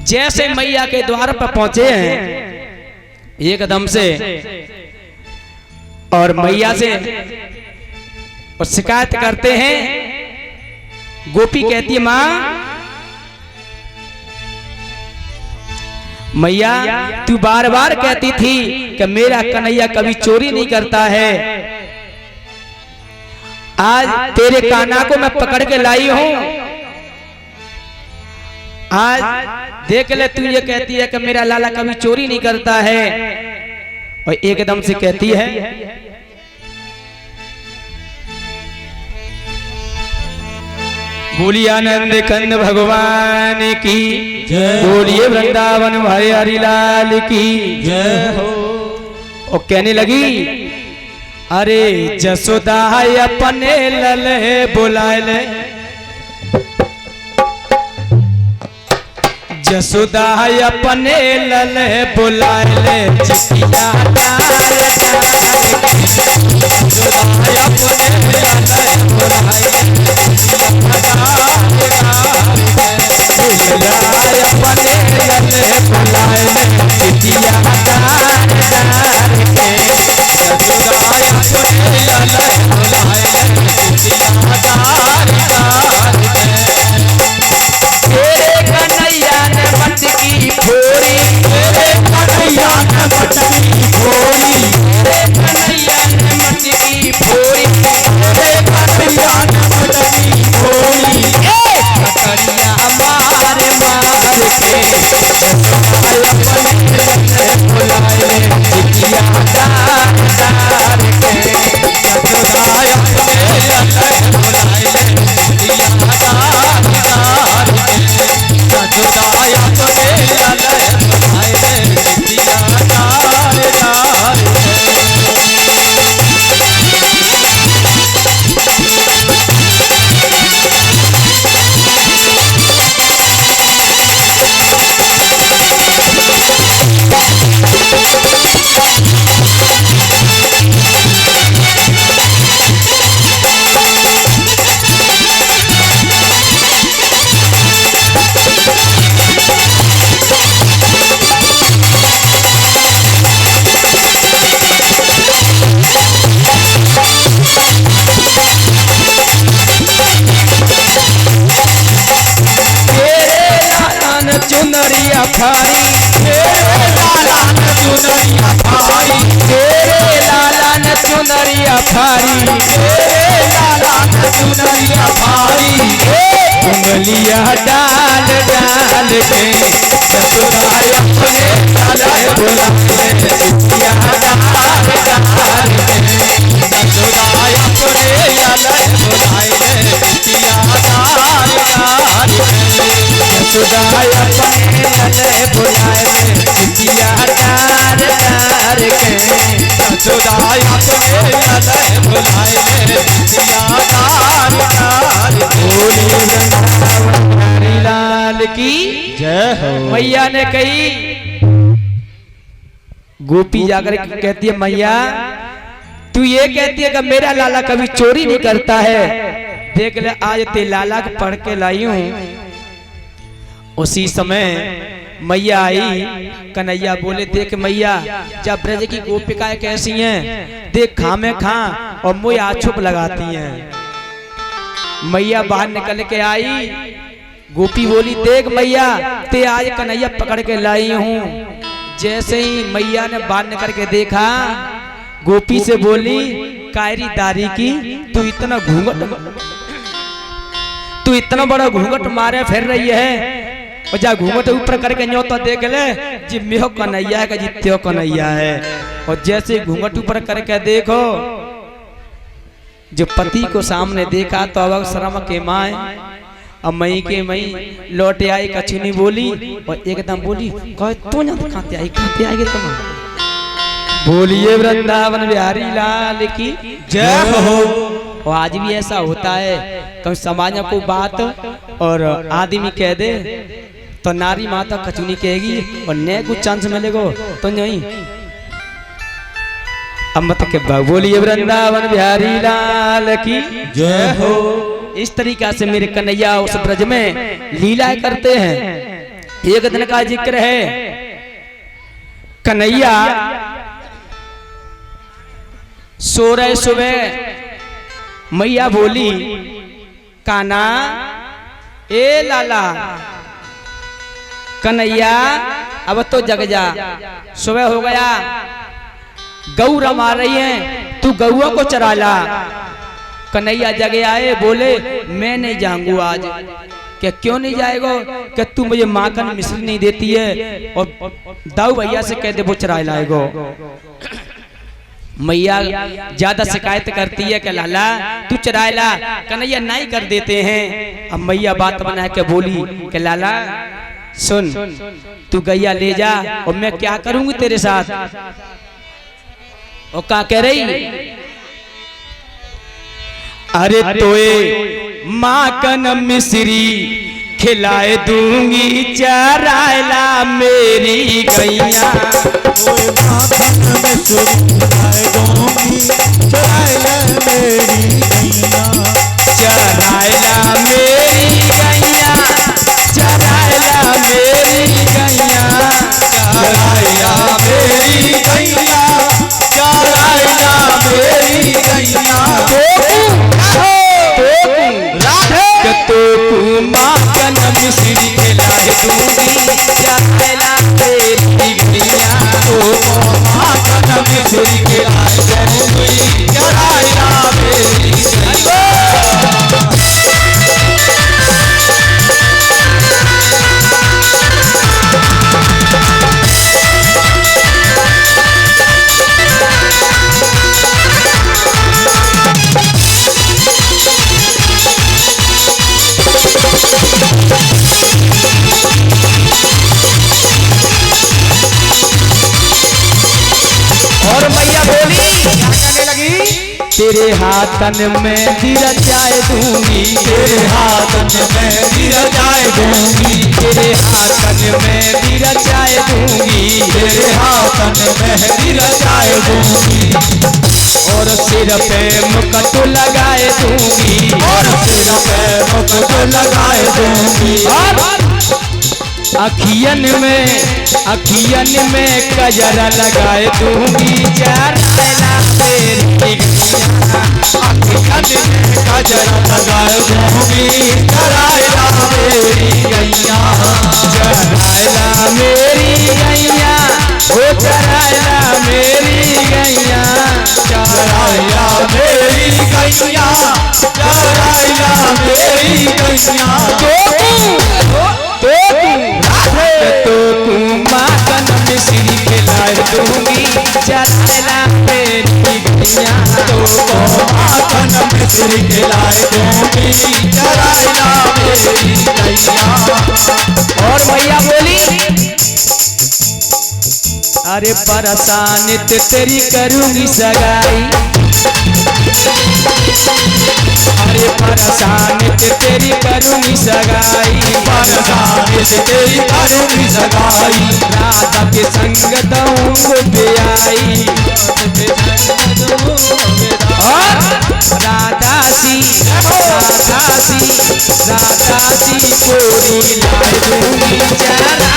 जैसे मैया के द्वार पर पहुंचे हैं एकदम से और मैया से और शिकायत करते हैं। गोपी कहती है माँ मैया तू बार बार कहती थी कि मेरा कन्हैया कभी चोरी नहीं करता है, आज तेरे कान्हा को मैं पकड़ के लाई हूं। आज देख ले तू ये कहती है कि मेरा लाला कभी चोरी नहीं करता है और एकदम से कहती है बोलिए आनंद कंद भगवान की जय, बोलिए वृंदावन भाई हरि लाल की जय हो। और कहने लगी अरे जसोदा अपने लले बुलाए ले, जसोदा अपने लले बुलाए ले, चिटिया डाल चुनरिया फारी तेरे लाला न चुनरिया फारी, तेरे लाला न चुनरिया फारी, तेरे लाला न चुनरिया फारी। उंगलिया डाल डाल के जसोदा अपने लाला बुलाए, चिटिया डाल डाल के जसोदा अपने लाला बुलाए, चिटिया डाल डाल के जसोदा अपने लले बुलाए, चिटिया डाल डाल के जसोदा अपने लले बुलाए, चिटिया डाल डाल के। बोलिए वृंदावन हरि लाल की जय हो। मैया ने कही, गोपी जाकर कहती है मैया तू ये कहती है कि मेरा लाला कभी चोरी नहीं करता है, देख ले आज ते लाला को पढ़ के लाई हूं। उसी समय मैया आई, कन्हैया बोले देख मैया जब ब्रज की गोपिकाएं कैसी हैं, देख खा में खा और मुझे आछुप लगाती हैं। मैया बाहर निकल के आई, गोपी बोली देख मैया ते आज कन्हैया पकड़ के लाई हूँ। जैसे ही मैया ने बाहर निकल के देखा, गोपी से बोली कायरी दारी की तू इतना बड़ा घूंघट मारे फिर रही है, और जा घूंघट ऊपर करके न्यो तो देख ले जी मेहो कन्हैया है जी त्यो कन्हैया है। और जैसे घूंघट ऊपर करके देखो, जो पति को सामने देखा तो अब शर्म के माए, अब मई के मई लौटे आई, कछु नहीं बोली और एकदम बोली कहे तू ना खाते आएगी तुम। बोलिए वृंदावन बिहारी लाल की जय हो। और आज भी ऐसा होता है, कभी समाज में कोई बात और आदमी कह दे तो नारी माता कचुनी कहेगी और न कुछ चांस मिलेगा तो नहीं। अमृत के भाव बोलिए वृंदावन बिहारी लाल की जय हो। इस तरीका से मेरे कन्हैया उस ब्रज में लीलाएं करते हैं। एक दिन का जिक्र है, कन्हैया सो रहे सुबह मैया बोली काना ए लाला कन्हैया अब तो जग जा, सुबह हो गया, गऊ रमा रही है, तू गऊओं को चरा ला। कन्हैया जगे आए, बोले मैं नहीं जाऊंगा आज। क्या क्यों नहीं जाएगा? क्या तू मुझे माखन मिश्री नहीं देती है और दाऊ भैया से कह दे वो चरा लाएगो। मैया ज्यादा शिकायत करती है कि लाला तू चराए ला, कन्हैया नहीं कर देते हैं। अब मैया बात बना के बोली कि लाला सुन, तू गैया ले जा और मैं क्या करूंगी तेरे साथ। और क्या कह रही, अरे तोए माखन मिश्री खिलाए दूंगी, चरायला मेरी गैया। तोए माखन मिश्री खिलाए दूंगी, चरायला मेरी गैया। चरायला मेरी गैया, चरायला मेरी गैया, चरायला मेरी गैया, चरायला मेरी गैया। तो माखन मिश्री खिलाए दूंगी, चरायला मेरी गैया। माखन मिश्री खिलाए दूंगी, चरायला मेरी गैया। और मैया बोली क्या कहने लगी, तेरे हाथन में धीरा जाए दूंगी, तेरे हाथन में धीरा जाए दूंगी, तेरे हाथन में धीरा जाए दूंगी, तेरे हाथन में धीरा जाए दूंगी। और सिर पे मुकुट लगाए दूंगी, और सिर पे मुकुट लगाए दूंगी। अखियन में कजरा लगाए दूंगी, चरायला मेरी गैया। अखियन में कजरा लगाए दूंगी, चरायला मेरी गैया। चरायला मेरी गैया, ओ चरायला मेरी गैया, चरायला मेरी गैया, चरायला मेरी गैया। तो तू माखन मिश्री खिलाए दूंगी, चरायला मेरी गैया। माखन मिश्री खिलाए दूंगी, चरायला मेरी गैया। और मैया बोली अरे परेशानित तेरी करूंगी सगाई, अरे परेशानित तेरी करूंगी सगाई, परेशानित तेरी करूंगी सगाई। राधा के संग दूंग पे आई, और राधा सी कोरी लाए दूंगी, चरायला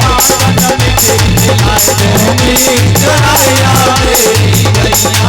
माखन मिश्री खिलाए दूंगी, चरायला मेरी गैया।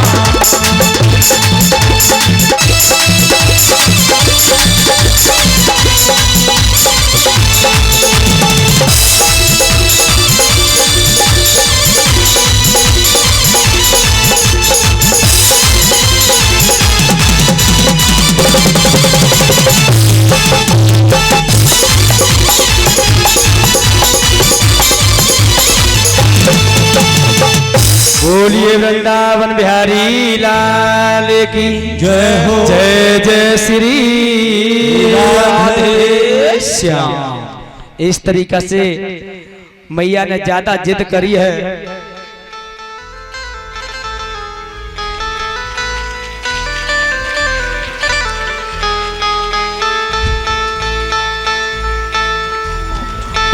बोलिए वृंदावन बिहारी लाल की जय हो। जय जय श्री राधे श्याम। इस तरीका से मैया ने ज्यादा जिद करी है।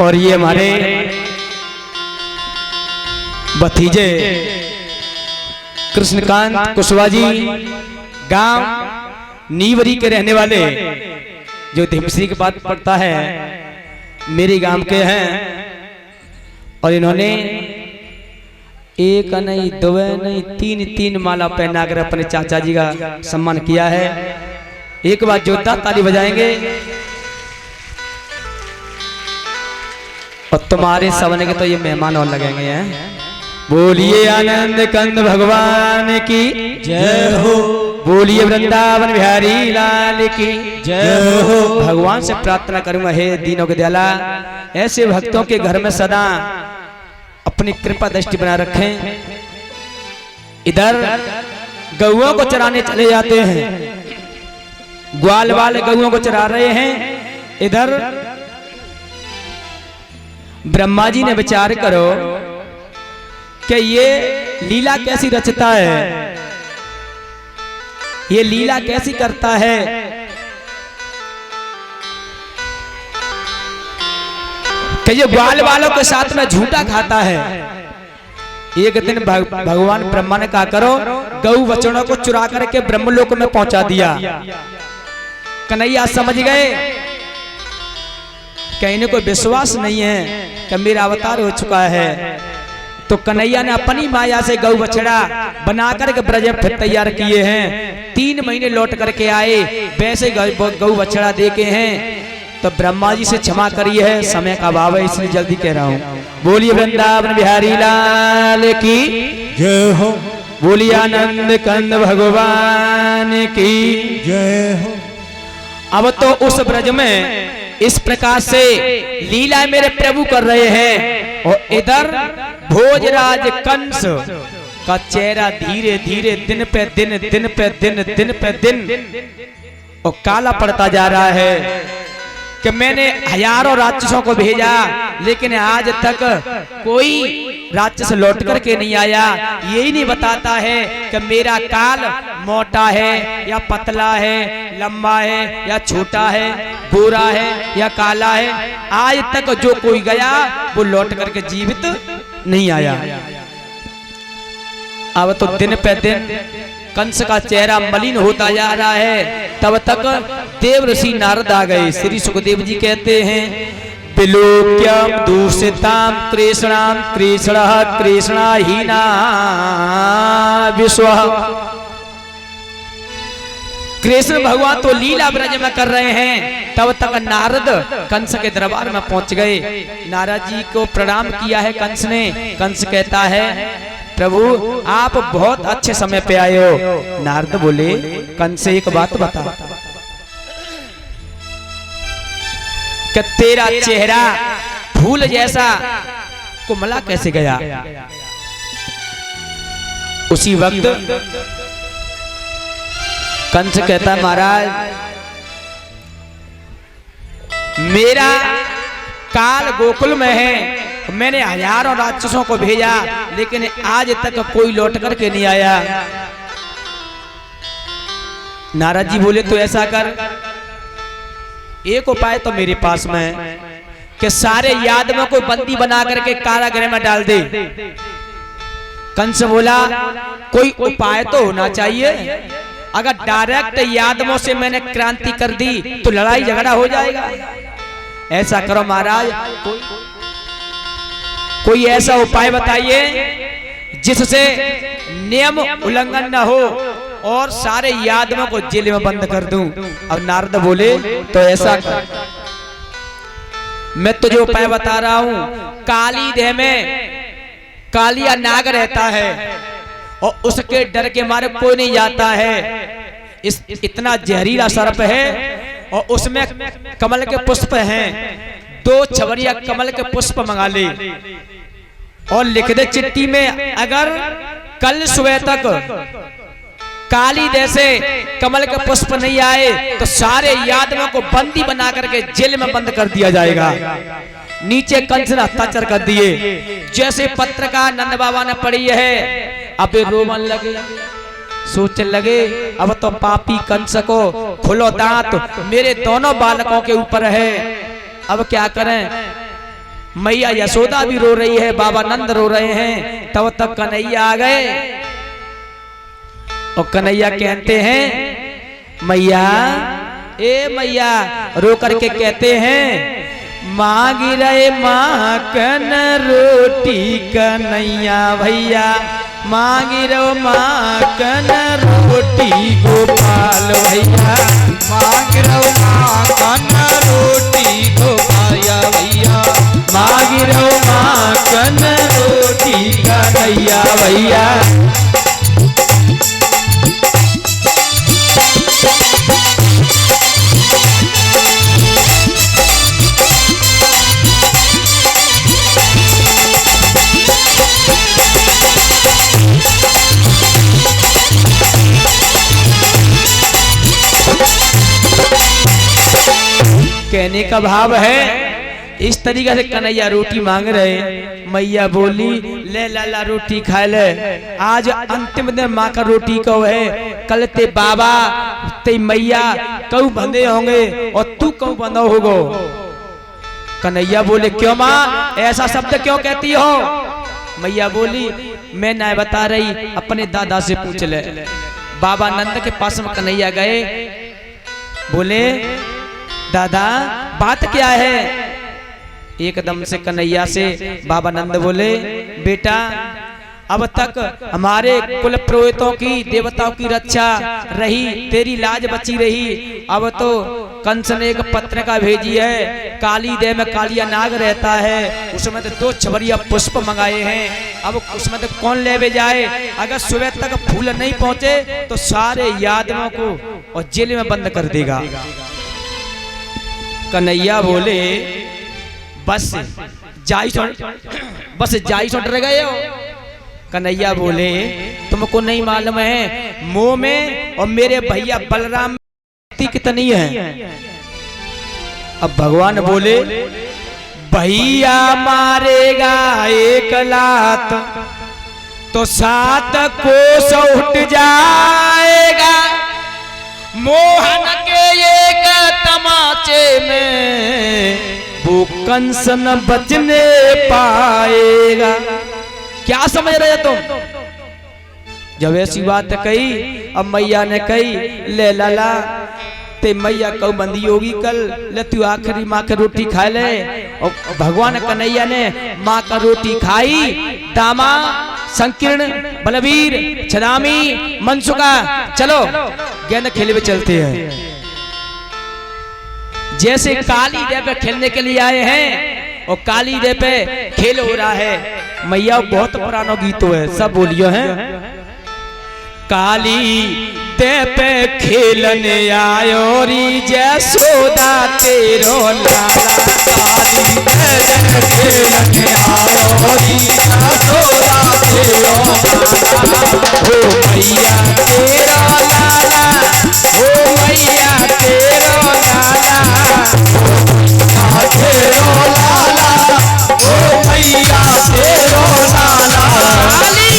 और ये हमारे भतीजे कृष्णकांत कुशवाहा जी गांव नीवरी के रहने वाले, जो धिमसी के बाद पड़ता है, मेरे गांव के हैं। और इन्होंने एक नहीं, दो नहीं, तीन माला पहनाकर अपने चाचा जी का सम्मान किया है। एक बार जोरदार ताली बजाएंगे। और तुम्हारे सवने के तो ये मेहमान और लगेंगे हैं। बोलिए आनंद कंद भगवान की जय हो। बोलिए वृंदावन बिहारी लाल की जय हो। भगवान से प्रार्थना करूंगा, हे दीनों के दयाला, ऐसे भक्तों के घर में सदा अपनी कृपा दृष्टि बना रखें। इधर गौओं को चराने चले जाते हैं, ग्वाल वाले गौओं को चरा रहे हैं। इधर ब्रह्मा जी ने विचार करो कि ये लीला कैसी रचता है, ये लीला कैसी करता है। कि ये ग्वाल वालों के साथ में झूठा खाता है। एक दिन भगवान ब्रह्मा ने कहा, करो गौ बछड़ों को चुरा करके ब्रह्मलोक में पहुंचा दिया। कन्हैया समझ गए कि इन्हें कोई विश्वास नहीं है कि मेरा अवतार हो चुका है। तो कन्हैया ने अपनी माया से गौ बछड़ा बना करके ब्रज फिर तैयार किए हैं। 3 महीने लौट करके आए, वैसे गौ बछड़ा देके हैं। तो ब्रह्मा जी से क्षमा करिए, है समय का अभाव है इसलिए जल्दी कह रहा हूँ। बोलिए वृंदावन बिहारी लाल की जय हो। बोलिए आनंद कंद भगवान की जय हो। अब तो उस ब्रज में इस प्रकार से लीला मेरे प्रभु कर रहे हैं। और इधर भोजराज कंस का चेहरा धीरे धीरे दिन पे दिन दिन पे दिन और काला पड़ता जा रहा है। कि मैंने हजारों राक्षसों को भेजा, लेकिन आज तक कोई राक्षस लौट करके नहीं आया। यही नहीं बताता है कि मेरा काल मोटा है या पतला है, लंबा है या छोटा है, गोरा है या काला है। आज तक जो कोई गया वो लौट करके जीवित नहीं आया। अब तो दिन पे दिन कंस का चेहरा मलिन होता जा रहा है। तब तक देव ऋषि नारद आ गए। श्री सुखदेव जी कहते हैं, विलोक्यम दूषिताम कृष्णाम कृष्णः कृष्णाहीना विश्वः। कृष्ण भगवान तो लीला ब्रज में कर रहे हैं। तब तक नारद कंस के दरबार में पहुंच गए। नारद जी को प्रणाम किया है कंस ने। कंस कहता है, प्रभु आप बहुत अच्छे समय पे आए हो। नारद बोले, कंस से एक बात बता कि तेरा चेहरा फूल जैसा कुमला कैसे गया। उसी वक्त कंस कहता, महाराज मेरा काल गोकुल में है। मैंने हजारों राक्षसों को भेजा, लेकिन आज तक कोई लौट करके नहीं आया। नारद जी बोले, तो ऐसा कर, एक उपाय तो मेरे पास में है कि सारे यादवों को बंदी बना करके कारागृह में डाल दे। कंस बोला, कोई उपाय तो होना चाहिए। अगर डायरेक्ट यादवों से मैंने क्रांति कर दी तो लड़ाई झगड़ा हो जाएगा। ऐसा करो महाराज, कोई ऐसा उपाय बताइए जिससे नियम उल्लंघन न हो और सारे यादवों को जेल में बंद कर दूं। अब नारद बोले, तो ऐसा कर, मैं तुझे उपाय बता रहा हूं। काली देह में कालिया नाग रहता है और उसके डर के मारे कोई नहीं जाता है। इतना जहरीला सर्प है और उसमें कमल के पुष्प हैं। 2 छबरिया कमल के पुष्प मंगा ले और लिख दे चिट्ठी में, अगर कल सुबह तक काली जैसे कमल के पुष्प नहीं आए तो सारे यादवों को बंदी बना करके जेल में बंद कर दिया जाएगा। नीचे कंस ने हस्ताक्षर कर दिए। जैसे पत्रकार नंद बाबा ने पढ़ी है, अबे रोमन लगे, सोचने लगे, अब तो पापी कंस को खुलो दांत मेरे दोनों बालकों के ऊपर है, अब क्या करें। मैया यशोदा भी रो रही है, बाबा नंद रो रहे हैं। तब तक कन्हैया आ गए और कन्हैया कहते हैं मैया, ए मैया, रो करके कहते हैं मांग रहे माखन रोटी कन्हैया भैया, मांग रो माखन रोटी गोपाल भैया, मांग रो माखन रोटी गोपाया भैया, मांग रो माखन रोटी कन्हैया भैया। कहने का भाव है इस तरीके से कन्हैया रोटी मांग रहे। मैया बोली ले लाला रोटी खा ले, आज अंतिम दिन माँ का रोटी कहो है, कल ते बाबा ते मैया कऊ बंधे होंगे और तू कऊ बंधा होगो। कन्हैया बोले क्यों माँ ऐसा शब्द क्यों कहती हो? मैया बोली मैं ना बता रही, अपने दादा से पूछ ले। बाबा नंद के पास में कन्हैया गए, बोले दादा बात क्या है? एकदम से कन्हैया से बाबा नंद बोले बेटा अब तक हमारे कुल पुरोहितों की देवताओं की रक्षा रही, तेरी लाज बची रही। अब तो कंस ने एक पत्रिका भेजी है, काली देह में कालिया नाग रहता है, उसमें तो 2 छबरिया पुष्प मंगाए हैं। अब उसमें तो कौन ले जाए? अगर सुबह तक फूल नहीं पहुंचे तो सारे यादवों को और जेल में बंद कर देगा। कन्हैया बोले बस जाई छोड़ गए हो। कन्हैया बोले तुमको नहीं मालूम है मोह में और मेरे भैया बलराम में कितनी है। अब भगवान बोले भैया मारेगा 1 लात तो 7 कोस उठ जाएगा, मोहन के एक तमाचे में वो कंस न बचने पाएगा। क्या समझ रहे तुम? जब ऐसी बात कही, अब मैया ने कही ले लाला ते मैया कऊ बंदी होगी कल, ले तू आखिरी माँ की रोटी खा ले। और भगवान कन्हैया ने माँ का रोटी खाई। दामा संकीर्ण बलवीर छदामी मनसुका चलो गेंद खेले में चलते हैं। जैसे काली देव पे खेलने के लिए आए हैं और काली देव पे खेल हो रहा है। मैया बहुत पुराना गीत है, सब बोलियो हैं। काली देव पे खेलने आयो री यशोदा तेरो लाला, काली देव पे खेलने आयो री यशोदा तेरो लाला, ओ मैया तेरा लाला, ओ मैया तेरा लाला, तेरो लाला, ओ मैया तेरो लाला। काली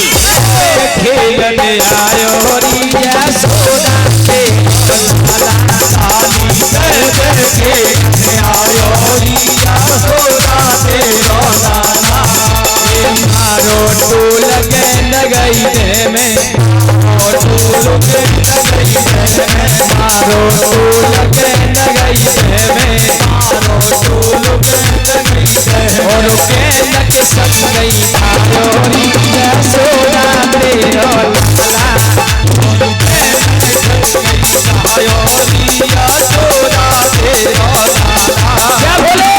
खेलने आयो री यशोदा तेरो लाला, काली देव खेलने आयो री यशोदा तेरो लाला। मारो टोल के नगई दे में, और टोल के नगई दे में, मारो टोल के नगई दे में, मारो टोल के नगई दे में, और के नक सक गई थारो री यशोदा तेरो लाला। आयो री यशोदा तेरो लाला। क्या बोले?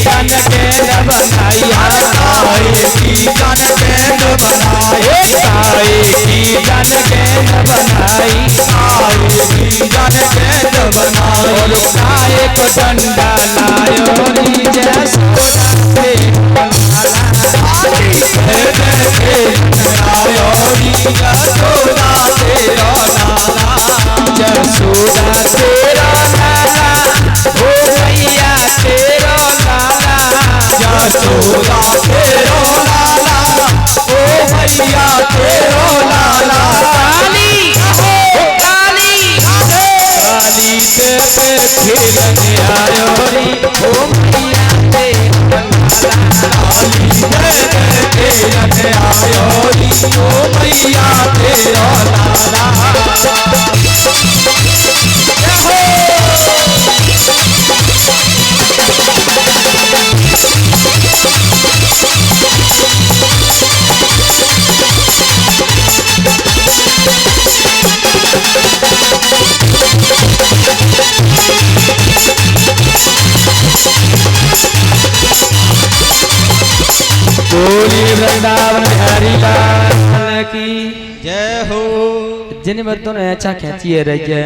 जन गेंद बनाई काहे की जन गेंद बनाए काहे की जन गेंद बनाई काहे की जन गेंद बनाए और काहे को डंडा लायो री जसोदा से यशोदा तेरा लाला जसोदा तेरा लाला ओ मैया तेरा लाला यशोदा तेरा लाला ओ मैया तेरा लाला काली काली काली ते पे खेलने आयो री ओ मैया तेरा लाला खेलने आयो री ओ मैया तेरा लाला बोलिए वृंदावन बिहारी लाल की जय हो जिन भक्तों ने अच्छा खींची है रही है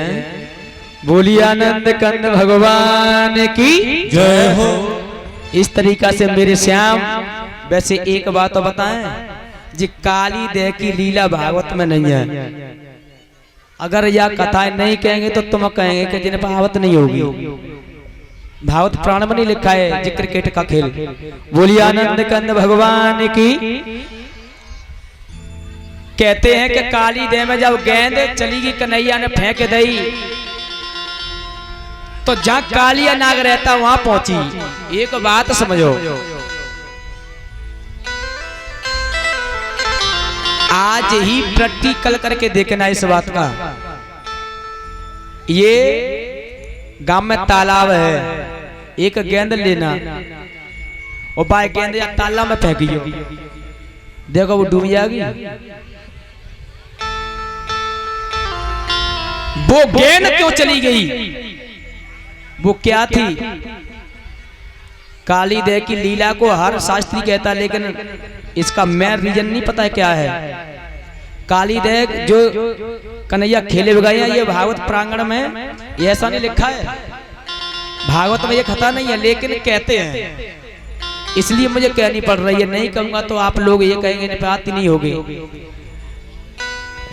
बोलिए आनंद कंद भगवान की जय हो इस तरीका से मेरे श्याम वैसे एक बात तो बताएं जी काली देह की लीला भागवत में नहीं है अगर यह कथाएं नहीं कहेंगे तो तुम कहेंगे कि जिन भागवत नहीं होगी भागवत प्राण में नहीं लिखा है जी क्रिकेट का खेल बोलिए आनंद कंद भगवान की कहते हैं कि काली देह में जब गेंद चली गई कन्हैया ने फेंक दी तो जहां कालिया नाग रहता वहां पहुंची एक बात समझो आज ही प्रैक्टिकल करके देखना इस बात का ये गांव में तालाब है एक गेंद लेना और बाय गेंद या तालाब में फेंकियो देखो वो डूब जाएगी वो गेंद क्यों चली गई वो क्या थी काली देह की लीला को हर शास्त्री कहता है लेकिन इसका मेन रीजन नहीं पता है क्या है काली देह जो कन्हैया खेले गए हैं ये भागवत प्रांगण में ये ऐसा नहीं लिखा है भागवत में ये कथा नहीं है लेकिन कहते हैं इसलिए मुझे कहनी पड़ रही है नहीं कहूंगा तो आप लोग ये कहेंगे बात ही नहीं होगी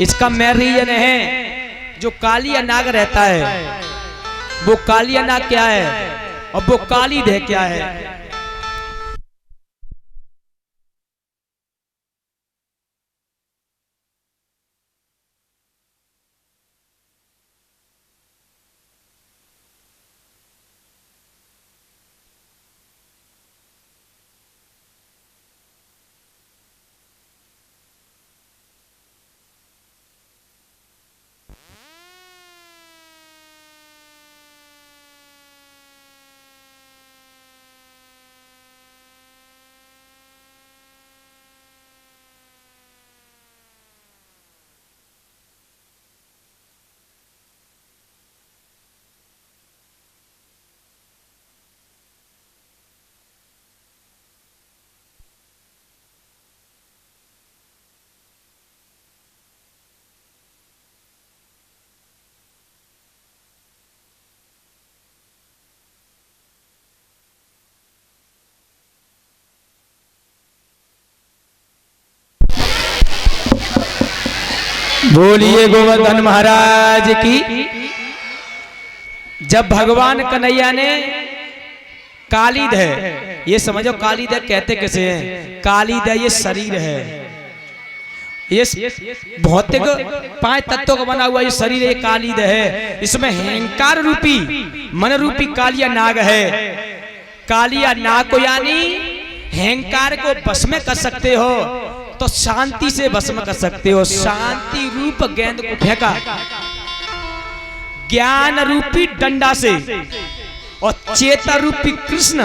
इसका मेन रीजन है जो कालिया नाग रहता है वो कालिया नाग क्या है और वो काली देह क्या है बोलिए गोवर्धन महाराज की जब भगवान कन्हैया ने कालीदह ये समझो कालीदह कहते कैसे हैं कालीदह ये शरीर है ये भौतिक 5 तत्वों का बना हुआ ये शरीर एक कालीदह है इसमें अहंकार रूपी मन रूपी कालिया नाग है कालिया नाग को यानी अहंकार को बस में कर सकते हो तो शांति से भस्म कर सकते हो शांति रूप गेंद को फेंका ज्ञान रूपी डंडा से और चेता रूपी कृष्ण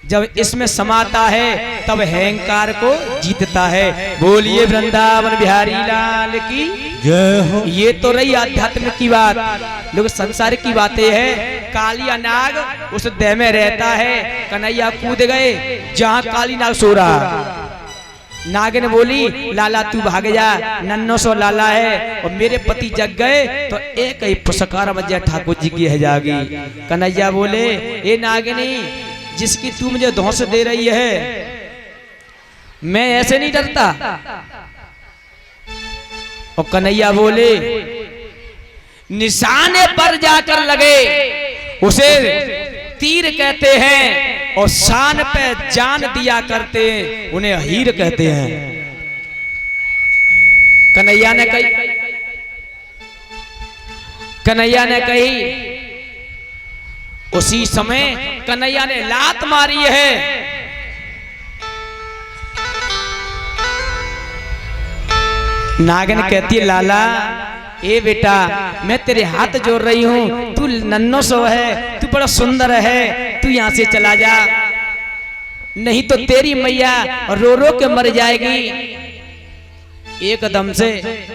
जब इसमें समाता है तब अहंकार को जीतता है। बोलिए वृंदावन बिहारी लाल की जय हो। ये तो रही आध्यात्म की बात, लोग संसार की बातें हैं। कालिया नाग उस देह में रहता है। कन्हैया कूद गए जहां काली नाग सो रहा। नागिन बोली लाला तू भाग जा, नन्नो सो लाला है और मेरे पति जग गए तो एक ही पुरस्कार बजा ठाकुर जी की है जागी। कन्हैया बोले ए नागिनी जिसकी तू मुझे धौंस दे रही है मैं ऐसे नहीं डरता। और कन्हैया बोले निशाने पर जाकर लगे उसे तीर कहते हैं और शान पे जान दिया करते हैं उन्हें हीर कहते हैं। कन्हैया ने कही उसी समय कन्हैया ने लात मारी है। नागिन कहती है लाला ए बेटा मैं तेरे हाथ जोड़ रही हूं, तू नन्नो सो है, तू बड़ा सुंदर है, तू यहां से चला जा नहीं तो तेरी मैया रो रो के मर जाएगी। एकदम से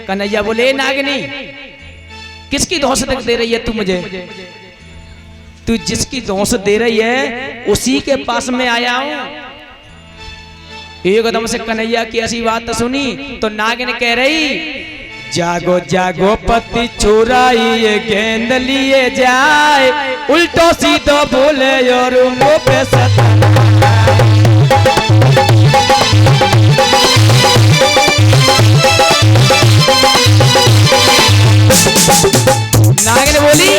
कन्हैया बोले नागिनी किसकी धौंस दे रही है तू मुझे? तू जिसकी धौंस दे रही है उसी के पास में आया हूं। एकदम से कन्हैया की ऐसी बात सुनी तो नागिन कह रही जागो जागो पति चुराई ये गेंद लिए जाए, उल्टो सीधो बोले और मुंह पे नागिन बोली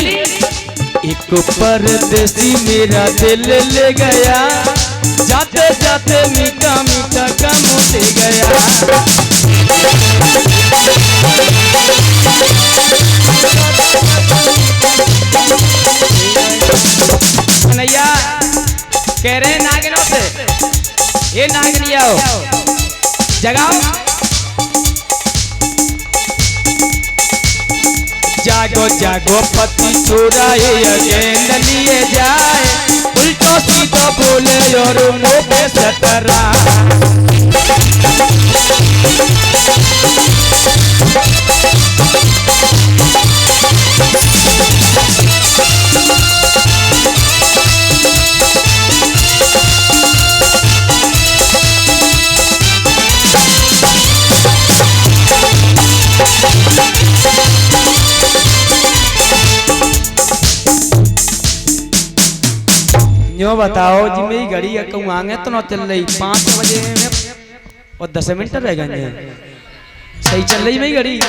एक परदेसी मेरा दिल ले गया, जाते जाते मीठा मीठा गम दे गया। कन्हैया कह रहे नागिनों से ये नागिनिया हो जगाओ। जागो जागो पति चुराए गेंद लिए जाए, उल्टो सीधो बोले और मुंह पे सतरा। यो बताओ जी मेरी घड़ी कहूँ आगे तो ना चल रही 5 बजे में और 10 मिनट रह गए। सही चल रही मेरी घड़ी।